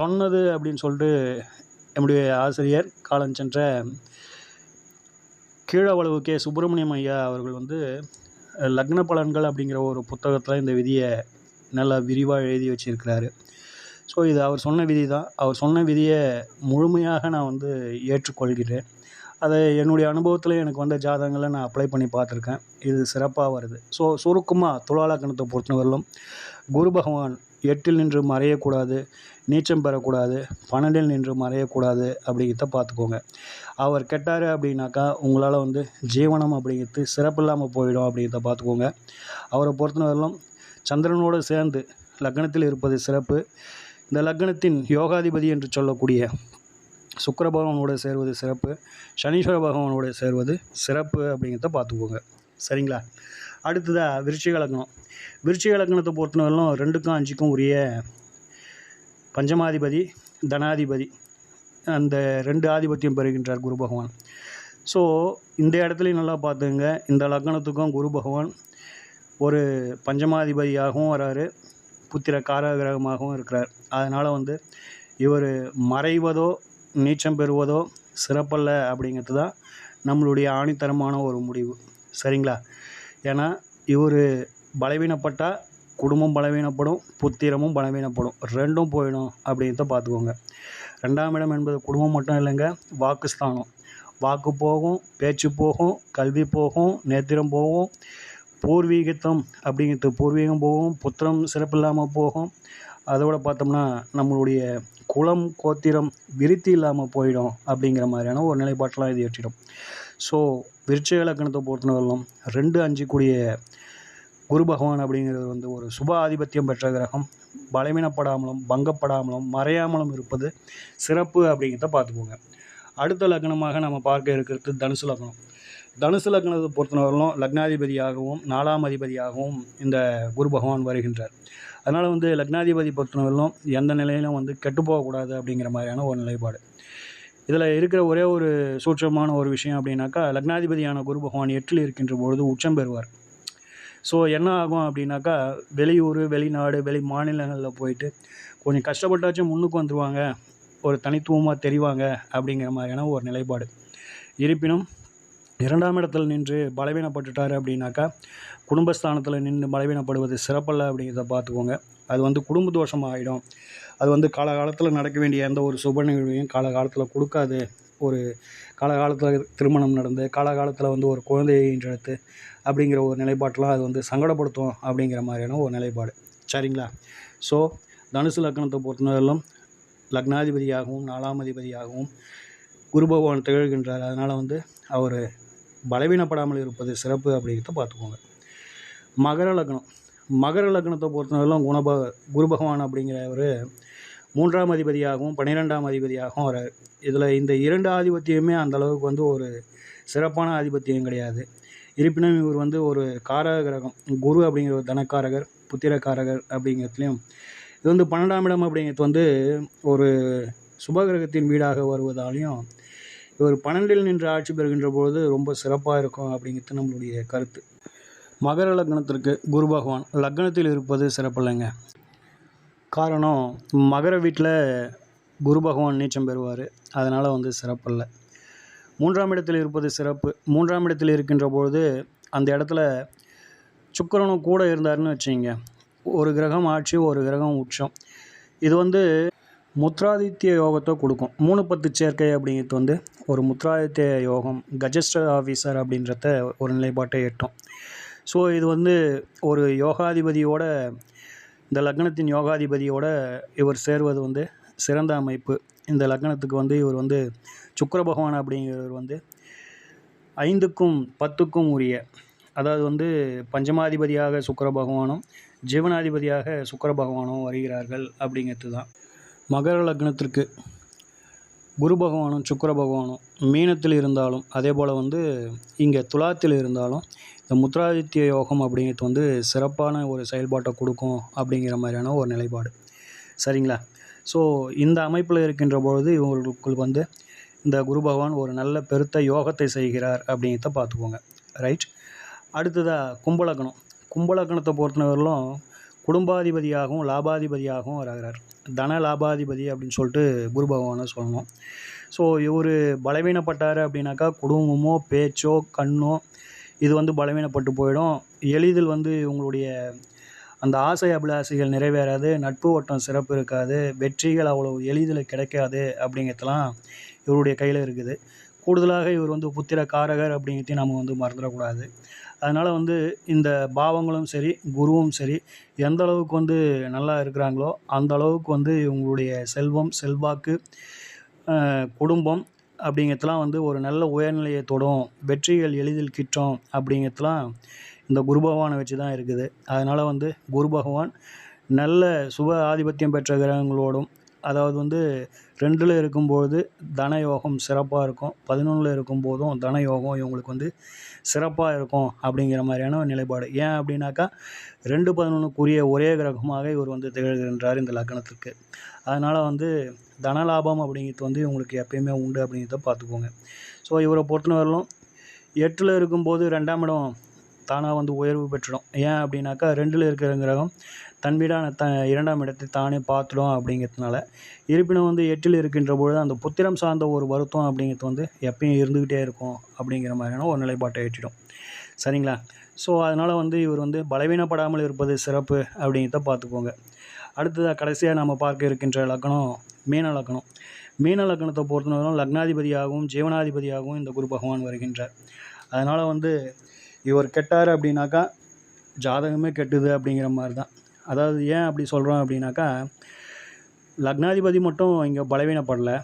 சொன்னது அப்படின்னு சொல்லிட்டு என்னுடைய ஆசிரியர் காலஞ்சென்ற கீழவளவு கே. சுப்பிரமணியம் ஐயா அவர்கள் வந்து லக்ன பலன்கள் அப்படிங்கிற ஒரு புத்தகத்தில் இந்த விதியை நல்லா விரிவாக எழுதி வச்சுருக்கிறாரு. ஸோ இது அவர் சொன்ன விதி தான். அவர் சொன்ன விதியை முழுமையாக நான் வந்து ஏற்றுக்கொள்கிறேன். அதை என்னுடைய அனுபவத்தில் எனக்கு வந்த ஜாதகங்களை நான் அப்ளை பண்ணி பார்த்துருக்கேன். இது சிறப்பாக வருது. ஸோ சுருக்கமாக துலா லக்னத்தை பொறுத்தவரையிலும் குரு பகவான் 8இல் நின்று மறையக்கூடாது, நீச்சம் பெறக்கூடாது, 12இல் நின்று மறையக்கூடாது அப்படிங்கிறத பார்த்துக்கோங்க. அவர் கெட்டார் அப்படின்னாக்கா உங்களால் வந்து ஜீவனம் அப்படிங்கிறது சிறப்பில்லாமல் போயிடும் அப்படிங்கிறத பார்த்துக்கோங்க. அவரை பொறுத்தவரையிலும் சந்திரனோடு சேர்ந்து லக்னத்தில் இருப்பது சிறப்பு. இந்த லக்னத்தின் யோகாதிபதி என்று சொல்லக்கூடிய சுக்கிர பகவானோடு சேர்வது சிறப்பு, சனீஸ்வர பகவானோடு சேர்வது சிறப்பு அப்படிங்கிறத பார்த்துக்கோங்க. சரிங்களா? அடுத்ததாக விருச்சிக லக்னம். விருச்சிக லக்னத்தை பொறுத்தவரையிலும் 2க்கும் 5க்கும் உரிய பஞ்சமாதிபதி, தனாதிபதி, அந்த 2 ஆதிபத்தியம் பெறுகின்றார் குரு பகவான். ஸோ இந்த இடத்துலையும் நல்லா பார்த்துங்க, இந்த லக்னத்துக்கும் குரு பகவான் ஒரு பஞ்சமாதிபதியாகவும் வராரு, புத்திர காரகிரகமாகவும் இருக்கிறார். அதனால் இவர் மறைவதோ நீச்சம் பெறுவதோ சிறப்பல்ல அப்படிங்கிறது தான் நம்மளுடைய ஆணித்தரமான ஒரு முடிவு. சரிங்களா? ஏன்னா இவர் பலவீனப்பட்டால் குடும்பம் பலவீனப்படும், புத்திரமும் பலவீனப்படும், 2ம் போயிடும் அப்படின்றத பார்த்துக்கோங்க. 2ஆம் இடம் என்பது குடும்பம் மட்டும் இல்லைங்க, வாக்குஸ்தானம். வாக்கு போகும், பேச்சு போகும், கல்வி போகும், நேத்திரம் போகும், பூர்வீகத்தம் அப்படிங்கிறது பூர்வீகம் போகும், புத்திரம் சிறப்பில்லாமல் போகும். அதோடு பார்த்தோம்னா நம்மளுடைய குலம் கோத்திரம் விருத்தி இல்லாமல் போயிடும் அப்படிங்கிற மாதிரியான ஒரு நிலைப்பாட்டெலாம் இது ஏற்றிடும். ஸோ விருச்சிக லக்னத்தை பொறுத்தவரையிலும் 2, 5 கூடிய குரு பகவான் அப்படிங்கிறது ஒரு சுப ஆதிபத்தியம் பெற்ற கிரகம். பலவீனப்படாமலும் பங்கப்படாமலும் மறையாமலும் இருப்பது சிறப்பு அப்படிங்கிறத பார்த்துக்கோங்க. அடுத்த லக்னமாக நம்ம பார்க்க இருக்கிறது தனுசு லக்னம். தனுசு லக்னத்தை பொறுத்தவரையிலும் லக்னாதிபதியாகவும் 4ஆம் அதிபதியாகவும் இந்த குரு பகவான் வருகின்றார். அதனால் லக்னாதிபதி பொறுத்தவரையிலும் எந்த நிலையிலும் கெட்டுப்போகக்கூடாது அப்படிங்கிற மாதிரியான ஒரு நிலைப்பாடு. இதில் இருக்கிற ஒரே ஒரு சூட்சமான ஒரு விஷயம் அப்படின்னாக்கா, லக்னாதிபதியான குரு பகவான் 8ல் இருக்கின்ற பொழுது உச்சம் பெறுவார். ஸோ என்ன ஆகும் அப்படின்னாக்கா, வெளியூர், வெளிநாடு, வெளி மாநிலங்களில் போயிட்டு கொஞ்சம் கஷ்டப்பட்டாச்சும் முன்னுக்கு வந்துடுவாங்க, ஒரு தனித்துவமாக தெரிவாங்க அப்படிங்கிற மாதிரியான ஒரு நிலைப்பாடு. இருப்பினும் 2ஆம் இடத்தில் நின்று பலவீனப்பட்டுட்டார் அப்படின்னாக்கா, குடும்பஸ்தானத்தில் நின்று பலவீனப்படுவது சிறப்பல்ல அப்படிங்கிறத பார்த்துக்கோங்க. அது குடும்ப தோஷமாக ஆகிடும். அது காலகாலத்தில் நடக்க வேண்டிய எந்த ஒரு சுப நிகழ்வையும் காலகாலத்தில் கொடுக்காது. ஒரு காலகாலத்தில் திருமணம் நடந்து காலகாலத்தில் ஒரு குழந்தையை ஈன்றெடுத்து அப்படிங்கிற ஒரு நிலைப்பாட்டெலாம் அது சங்கடப்படுத்தும் அப்படிங்கிற மாதிரியான ஒரு நிலைப்பாடு. சரிங்களா? ஸோ தனுசு லக்னத்தை பொறுத்தவரையிலும் லக்னாதிபதியாகவும் 4ஆம் அதிபதியாகவும் குரு பகவான் திகழ்கின்றார். அதனால் அவர் பலவீனப்படாமல் இருப்பது சிறப்பு அப்படிங்கிறத பார்த்துக்கோங்க. மகர லக்னம். மகர லக்னத்தை பொறுத்தவரையிலும் குரு பகவான் அப்படிங்கிறவர் 3ஆம் அதிபதியாகவும் 12ஆம் அதிபதியாகவும் வரார். இதில் இந்த 2 ஆதிபத்தியமே அந்தளவுக்கு ஒரு சிறப்பான ஆதிபத்தியம் கிடையாது. இருப்பினும் இவர் ஒரு காரக கிரகம். குரு அப்படிங்கிற ஒரு தனக்காரகர், புத்திரக்காரகர் அப்படிங்கிறதுலையும் இது 12ஆம் இடம் அப்படிங்கிறது ஒரு சுபகிரகத்தின் வீடாக வருவதாலையும் இவர் 12ல் நின்று ஆட்சி பெறுகின்ற பொழுது ரொம்ப சிறப்பாக இருக்கும் அப்படிங்கிறது நம்மளுடைய கருத்து. மகர லக்னத்திற்கு குரு பகவான் லக்னத்தில் இருப்பது சிறப்பில்லைங்க. காரணம், மகர வீட்டில் குரு பகவான் நீச்சம் பெறுவார். அதனால் சிறப்பில்லை. 3ஆம் இடத்தில் இருப்பது சிறப்பு. 3ஆம் இடத்தில் இருக்கின்ற பொழுது அந்த இடத்துல சுக்கிரனும் கூட இருந்தாருன்னு வச்சுங்க, ஒரு கிரகம் ஆட்சி, ஒரு கிரகம் உச்சம். இது முத்ராதித்ய யோகத்தை கொடுக்கும். 3-10 சேர்க்கை அப்படிங்கிறது ஒரு முத்ராதித்ய யோகம், கஜஸ்டர் ஆஃபீஸர் அப்படின்றத ஒரு நிலைப்பாட்டை எட்டும். ஸோ இது ஒரு யோகாதிபதியோட, இந்த லக்னத்தின் யோகாதிபதியோட இவர் சேர்வது சிறந்த அமைப்பு. இந்த லக்னத்துக்கு இவர் சுக்கிர பகவான் அப்படிங்கிறவர் 5க்கும் 10க்கும் உரிய, அதாவது பஞ்சமாதிபதியாக சுக்கிர பகவானும் ஜீவனாதிபதியாக சுக்கிர பகவானும் வருகிறார்கள் அப்படிங்கிறது தான். மகர லக்னத்திற்கு குரு பகவானும் சுக்கிர பகவானும் மீனத்தில் இருந்தாலும், அதே போல் இங்கே துலாத்தில் இருந்தாலும் இந்த முத்ராதித்ய யோகம் அப்படிங்கிறது சிறப்பான ஒரு செயல்பாட்டை கொடுக்கும் அப்படிங்கிற மாதிரியான ஒரு நிலைப்பாடு. சரிங்களா? ஸோ இந்த அமைப்பில் இருக்கின்ற பொழுது இவர்களுக்கு இந்த குரு பகவான் ஒரு நல்ல பெருத்த யோகத்தை செய்கிறார் அப்படிங்கிறத பார்த்துக்கோங்க. ரைட். அடுத்ததாக கும்பலக்கணம். கும்பலக்கணத்தை பொறுத்தவரையிலும் குடும்பாதிபதியாகவும் லாபாதிபதியாகவும் வருகிறார். தன லாபாதிபதி அப்படின்னு சொல்லிட்டு குரு பகவானை சொல்லணும். ஸோ இவர் பலவீனப்பட்டார் அப்படின்னாக்கா, குடும்பமோ பேச்சோ கண்ணோ இது பலவீனப்பட்டு போயிடும். எளிதில் இவங்களுடைய அந்த ஆசை அபிலாசைகள் நிறைவேறாது, நட்பு வட்டம் சிறப்பு இருக்காது, வெற்றிகள் அவ்வளோ எளிதில் கிடைக்காது அப்படிங்கிறதுலாம் இவருடைய கையில் இருக்குது. கூடுதலாக இவர் புத்திர காரகர் அப்படிங்கிறதையும் நம்ம மறந்துடக்கூடாது. அதனால் இந்த பாவங்களும் சரி, குருவும் சரி, எந்த அளவுக்கு நல்லா இருக்கிறாங்களோ அந்த அளவுக்கு இவங்களுடைய செல்வம், செல்வாக்கு, குடும்பம் அப்படிங்கிறதுலாம் ஒரு நல்ல உயர்நிலையை தொடும், வெற்றிகள் எளிதில் கிட்டும் அப்படிங்கிறதுலாம் இந்த குரு பகவானை வச்சு தான் இருக்குது. அதனால் குரு பகவான் நல்ல சுப ஆதிபத்தியம் பெற்ற கிரகங்களோடும், அதாவது 2ல் இருக்கும்போது தன யோகம் சிறப்பாக இருக்கும், 11ல் இருக்கும்போதும் தன யோகம் இவங்களுக்கு சிறப்பாக இருக்கும் அப்படிங்கிற மாதிரியான ஒரு நிலைப்பாடு. ஏன் அப்படின்னாக்கா, 2, 11க்குரிய ஒரே கிரகமாக இவர் திகழ்கின்றார் இந்த லக்னத்துக்கு. அதனால் வந்து தனலாபம் அப்படிங்கிறது வந்து உங்களுக்கு எப்பயுமே உண்டு அப்படிங்கிறத பார்த்துக்கோங்க. ஸோ இவரை பொறுத்தவரையிலும் 8ல் இருக்கும்போது 2ஆம் இடம் தானாக வந்து உயர்வு பெற்றுடும். ஏன் அப்படின்னாக்கா 2ல் இருக்கிற கிரகம் தன் வீடான 2ஆம் இடத்தை தானே பார்த்துடும் அப்படிங்கிறதுனால. இருப்பினும் வந்து 8ல் இருக்கின்ற பொழுது அந்த புத்திரம் சார்ந்த ஒரு வருத்தம் அப்படிங்கிறது வந்து எப்பயும் இருந்துக்கிட்டே இருக்கும் அப்படிங்கிற மாதிரியான ஒரு நிலைப்பாட்டை ஏற்றிடும். சரிங்களா? ஸோ அதனால் வந்து இவர் வந்து பலவீனப்படாமல் இருப்பது சிறப்பு அப்படிங்கிறத பார்த்துக்கோங்க. அடுத்ததாக கடைசியாக நம்ம பார்க்க இருக்கின்ற லக்னம் மீன லக்னம். மீன லக்னத்தை பொறுத்தவரைக்கும் லக்னாதிபதியாகவும் ஜீவனாதிபதியாகவும் இந்த குரு பகவான் வருகின்றார். அதனால் வந்து இவர் கெட்டார் அப்படின்னாக்கா ஜாதகமே கெட்டுது அப்படிங்கிற மாதிரி தான். அதாவது ஏன் அப்படி சொல்கிறோம் அப்படின்னாக்கா லக்னாதிபதி மட்டும் இங்கே பலவீனப்படலை,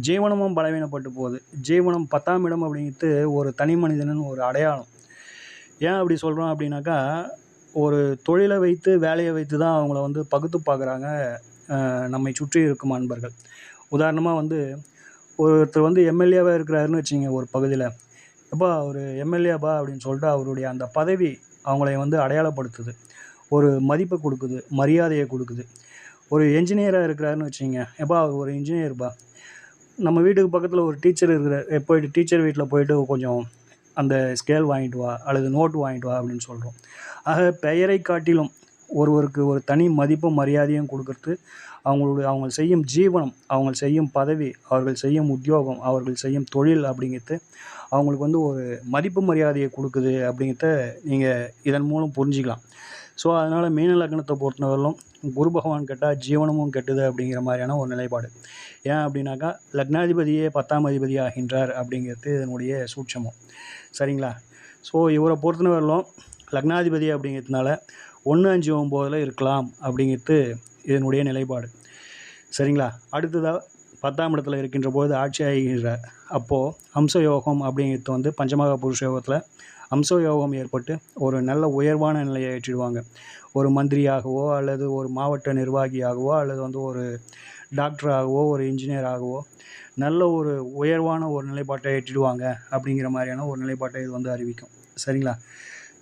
ஜீவனமும் பலவீனப்பட்டு போகுது. ஜீவனம் 10ஆம் இடம் அப்படிங்கிறது ஒரு தனி மனிதனின் ஒரு அடையாளம். ஏன் அப்படி சொல்கிறோம் அப்படின்னாக்கா ஒரு தொழிலை வைத்து வேலையை வைத்து தான் அவங்கள வந்து பகுத்து பார்க்குறாங்க நம்மை சுற்றி இருக்கும் அன்பர்கள். உதாரணமாக வந்து ஒருத்தர் வந்து எம்எல்ஏவாக இருக்கிறாருன்னு வச்சுங்க ஒரு பகுதியில், எப்பா ஒரு எம்எல்ஏப்பா அப்படின்னு சொல்லிட்டு அவருடைய அந்த பதவி அவங்கள வந்து அடையாளப்படுத்துது, ஒரு மதிப்பை கொடுக்குது, மரியாதையை கொடுக்குது. ஒரு என்ஜினியராக இருக்கிறாருன்னு வச்சுங்க, எப்பா அவர் ஒரு இன்ஜினியர்ப்பா. நம்ம வீட்டுக்கு பக்கத்தில் ஒரு டீச்சர் இருக்கிறார், போய்ட்டு டீச்சர் வீட்டில் போய்ட்டு கொஞ்சம் அந்த ஸ்கேல் வாங்கிட்டு வா அல்லது நோட்டு வாங்கிட்டு வா அப்படின்னு சொல்கிறோம். ஆக பெயரை காட்டிலும் ஒருவருக்கு ஒரு தனி மதிப்பும் மரியாதையும் கொடுக்கறது அவங்க செய்யும் ஜீவனம், அவங்க செய்யும் பதவி, அவர்கள் செய்யும் உத்தியோகம், அவர்கள் செய்யும் தொழில் அப்படிங்கிறது அவங்களுக்கு வந்து ஒரு மதிப்பு மரியாதையை கொடுக்குது அப்படிங்கிறத நீங்கள் இதன் மூலம் புரிஞ்சிக்கலாம். ஸோ அதனால் மீன லக்னத்தை பொறுத்தவரையிலும் குரு பகவான் கெட்டால் ஜீவனமும் கெட்டுது அப்படிங்கிற மாதிரியான ஒரு நிலைப்பாடு. ஏன் அப்படின்னாக்கா லக்னாதிபதியே 10ஆம் அதிபதி ஆகின்றார் அப்படிங்கிறது இதனுடைய சூட்சமம். சரிங்களா? ஸோ இவரை பொறுத்தவரையிலும் லக்னாதிபதி அப்படிங்கிறதுனால 1, 5, 9ல் இருக்கலாம் அப்படிங்கிறது இதனுடைய நிலைப்பாடு. சரிங்களா? அடுத்ததாக 10ஆம் இடத்துல இருக்கின்ற பொழுது ஆட்சி ஆகின்றார். அப்போது அம்சயோகம் அப்படிங்கிறது வந்து பஞ்சமகா புருஷ யோகத்தில் அம்சயோகம் ஏற்பட்டு ஒரு நல்ல உயர்வான நிலையை ஏற்றிடுவாங்க. ஒரு மந்திரியாகவோ அல்லது ஒரு மாவட்ட நிர்வாகியாகவோ அல்லது வந்து ஒரு டாக்டராகவோ ஒரு இன்ஜினியராகவோ நல்ல ஒரு உயர்வான ஒரு நிலைப்பாட்டை ஏற்றிடுவாங்க அப்படிங்கிற மாதிரியான ஒரு நிலைப்பாட்டை இது வந்து அறிவிக்கும். சரிங்களா?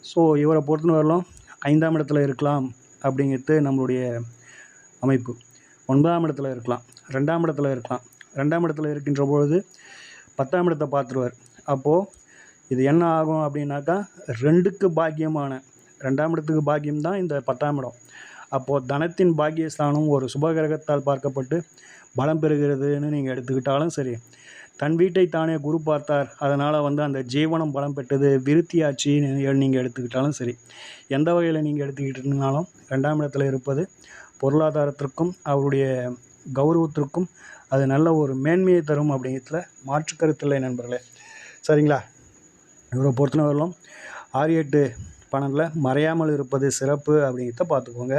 ஸோ இவரை பொறுத்தவரையிலும் 5ஆம் இடத்துல இருக்கலாம் அப்படிங்கிறது நம்மளுடைய அமைப்பு. 9ஆம் இடத்துல இருக்கலாம், 2ஆம் இடத்துல இருக்கலாம். 2ஆம் இடத்துல இருக்கின்ற பொழுது 10ஆம் இடத்தை பார்த்துருவார். அப்போது இது என்ன ஆகும் அப்படின்னாக்கா 2க்கு பாக்கியமான 2ஆம் இடத்துக்கு பாக்கியம் தான் இந்த 10ஆம் இடம். அப்போது தனத்தின் பாக்கியஸ்தானம் ஒரு சுபகிரகத்தால் பார்க்கப்பட்டு பலம் பெறுகிறதுன்னு நீங்கள் எடுத்துக்கிட்டாலும் சரி, தன் வீட்டை தானே குரு பார்த்தார், அதனால் வந்து அந்த ஜீவனம் பலம் பெற்றது, விருத்தியாட்சின்னு நீங்கள் எடுத்துக்கிட்டாலும் சரி, எந்த வகையில் நீங்கள் எடுத்துக்கிட்டீங்கனாலும் 2ஆம் இடத்துல இருப்பது பொருளாதாரத்திற்கும் அவருடைய கௌரவத்திற்கும் அது நல்ல ஒரு மேன்மையை தரும் அப்படிங்கிறதுல மாற்று கருத்தில்லை நண்பர்களே. சரிங்களா? இவரை பொறுத்தவரையிலும் 6, 8, 12ல் மறையாமல் இருப்பது சிறப்பு அப்படிங்கிறத பார்த்துக்கோங்க.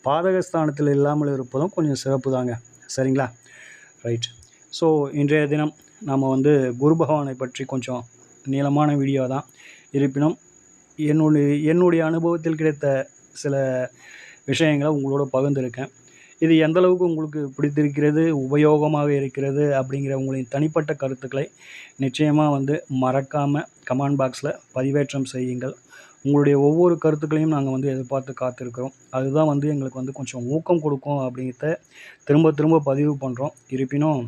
பாதகஸ்தானத்தில் இல்லாமல் இருப்பதும் கொஞ்சம் சிறப்பு தாங்க. சரிங்களா? ரைட். ஸோ இன்றைய தினம் நாம் வந்து குரு பகவானை பற்றி கொஞ்சம் நீளமான வீடியோ தான், இருப்பினும் என்னுடைய அனுபவத்தில் கிடைத்த சில விஷயங்களை உங்களோட பகிர்ந்திருக்கேன். இது எந்தளவுக்கு உங்களுக்கு பிடித்திருக்கிறது, உபயோகமாக இருக்கிறது அப்படிங்கிற உங்களின் தனிப்பட்ட கருத்துக்களை நிச்சயமாக வந்து மறக்காமல் கமெண்ட் பாக்ஸில் பதிவேற்றம் செய்யுங்கள். உங்களுடைய ஒவ்வொரு கருத்துக்களையும் நாங்கள் வந்து எதிர்பார்த்து காத்திருக்கிறோம். அதுதான் வந்து எங்களுக்கு வந்து கொஞ்சம் ஊக்கம் கொடுக்கும் அப்படிங்கிறத திரும்ப திரும்ப பதிவு பண்ணுறோம். இருப்பினும்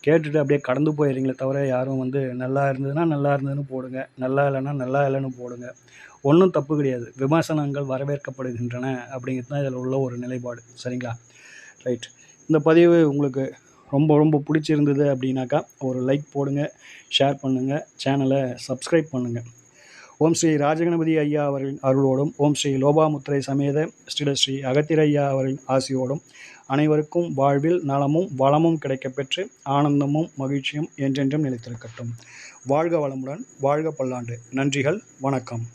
கேட்டுட்டு அப்படியே கடந்து போயிடுறீங்களே தவிர யாரும் வந்து நல்லா இருந்ததுன்னா நல்லா இருந்ததுன்னு போடுங்க, நல்லா இல்லைன்னா நல்லா இல்லைன்னு போடுங்க. ஒன்றும் தப்பு கிடையாது. விமர்சனங்கள் வரவேற்கப்படுகின்றன அப்படிங்கிறது தான் இதில் உள்ள ஒரு நிலைப்பாடு. சரிங்களா? ரைட். இந்த பதிவு உங்களுக்கு ரொம்ப ரொம்ப பிடிச்சிருந்தது அப்படின்னாக்கா ஒரு லைக் போடுங்க, ஷேர் பண்ணுங்கள், சேனலை சப்ஸ்கிரைப் பண்ணுங்கள். ஓம் ஸ்ரீ ராஜகணபதி ஐயா அவர்களின் அருளோடும், ஓம் ஸ்ரீ லோபாமுத்திரை சமேத ஸ்ரீ அகத்திர ஐயா அவர்களின் ஆசியோடும் அனைவருக்கும் வாழ்வில் நலமும் வளமும் கிடைக்கப்பெற்று ஆனந்தமும் மகிழ்ச்சியும் என்றென்றும் நிலைத்திருக்கட்டும். வாழ்க வளமுடன், வாழ்க பல்லாண்டு. நன்றிகள், வணக்கம்.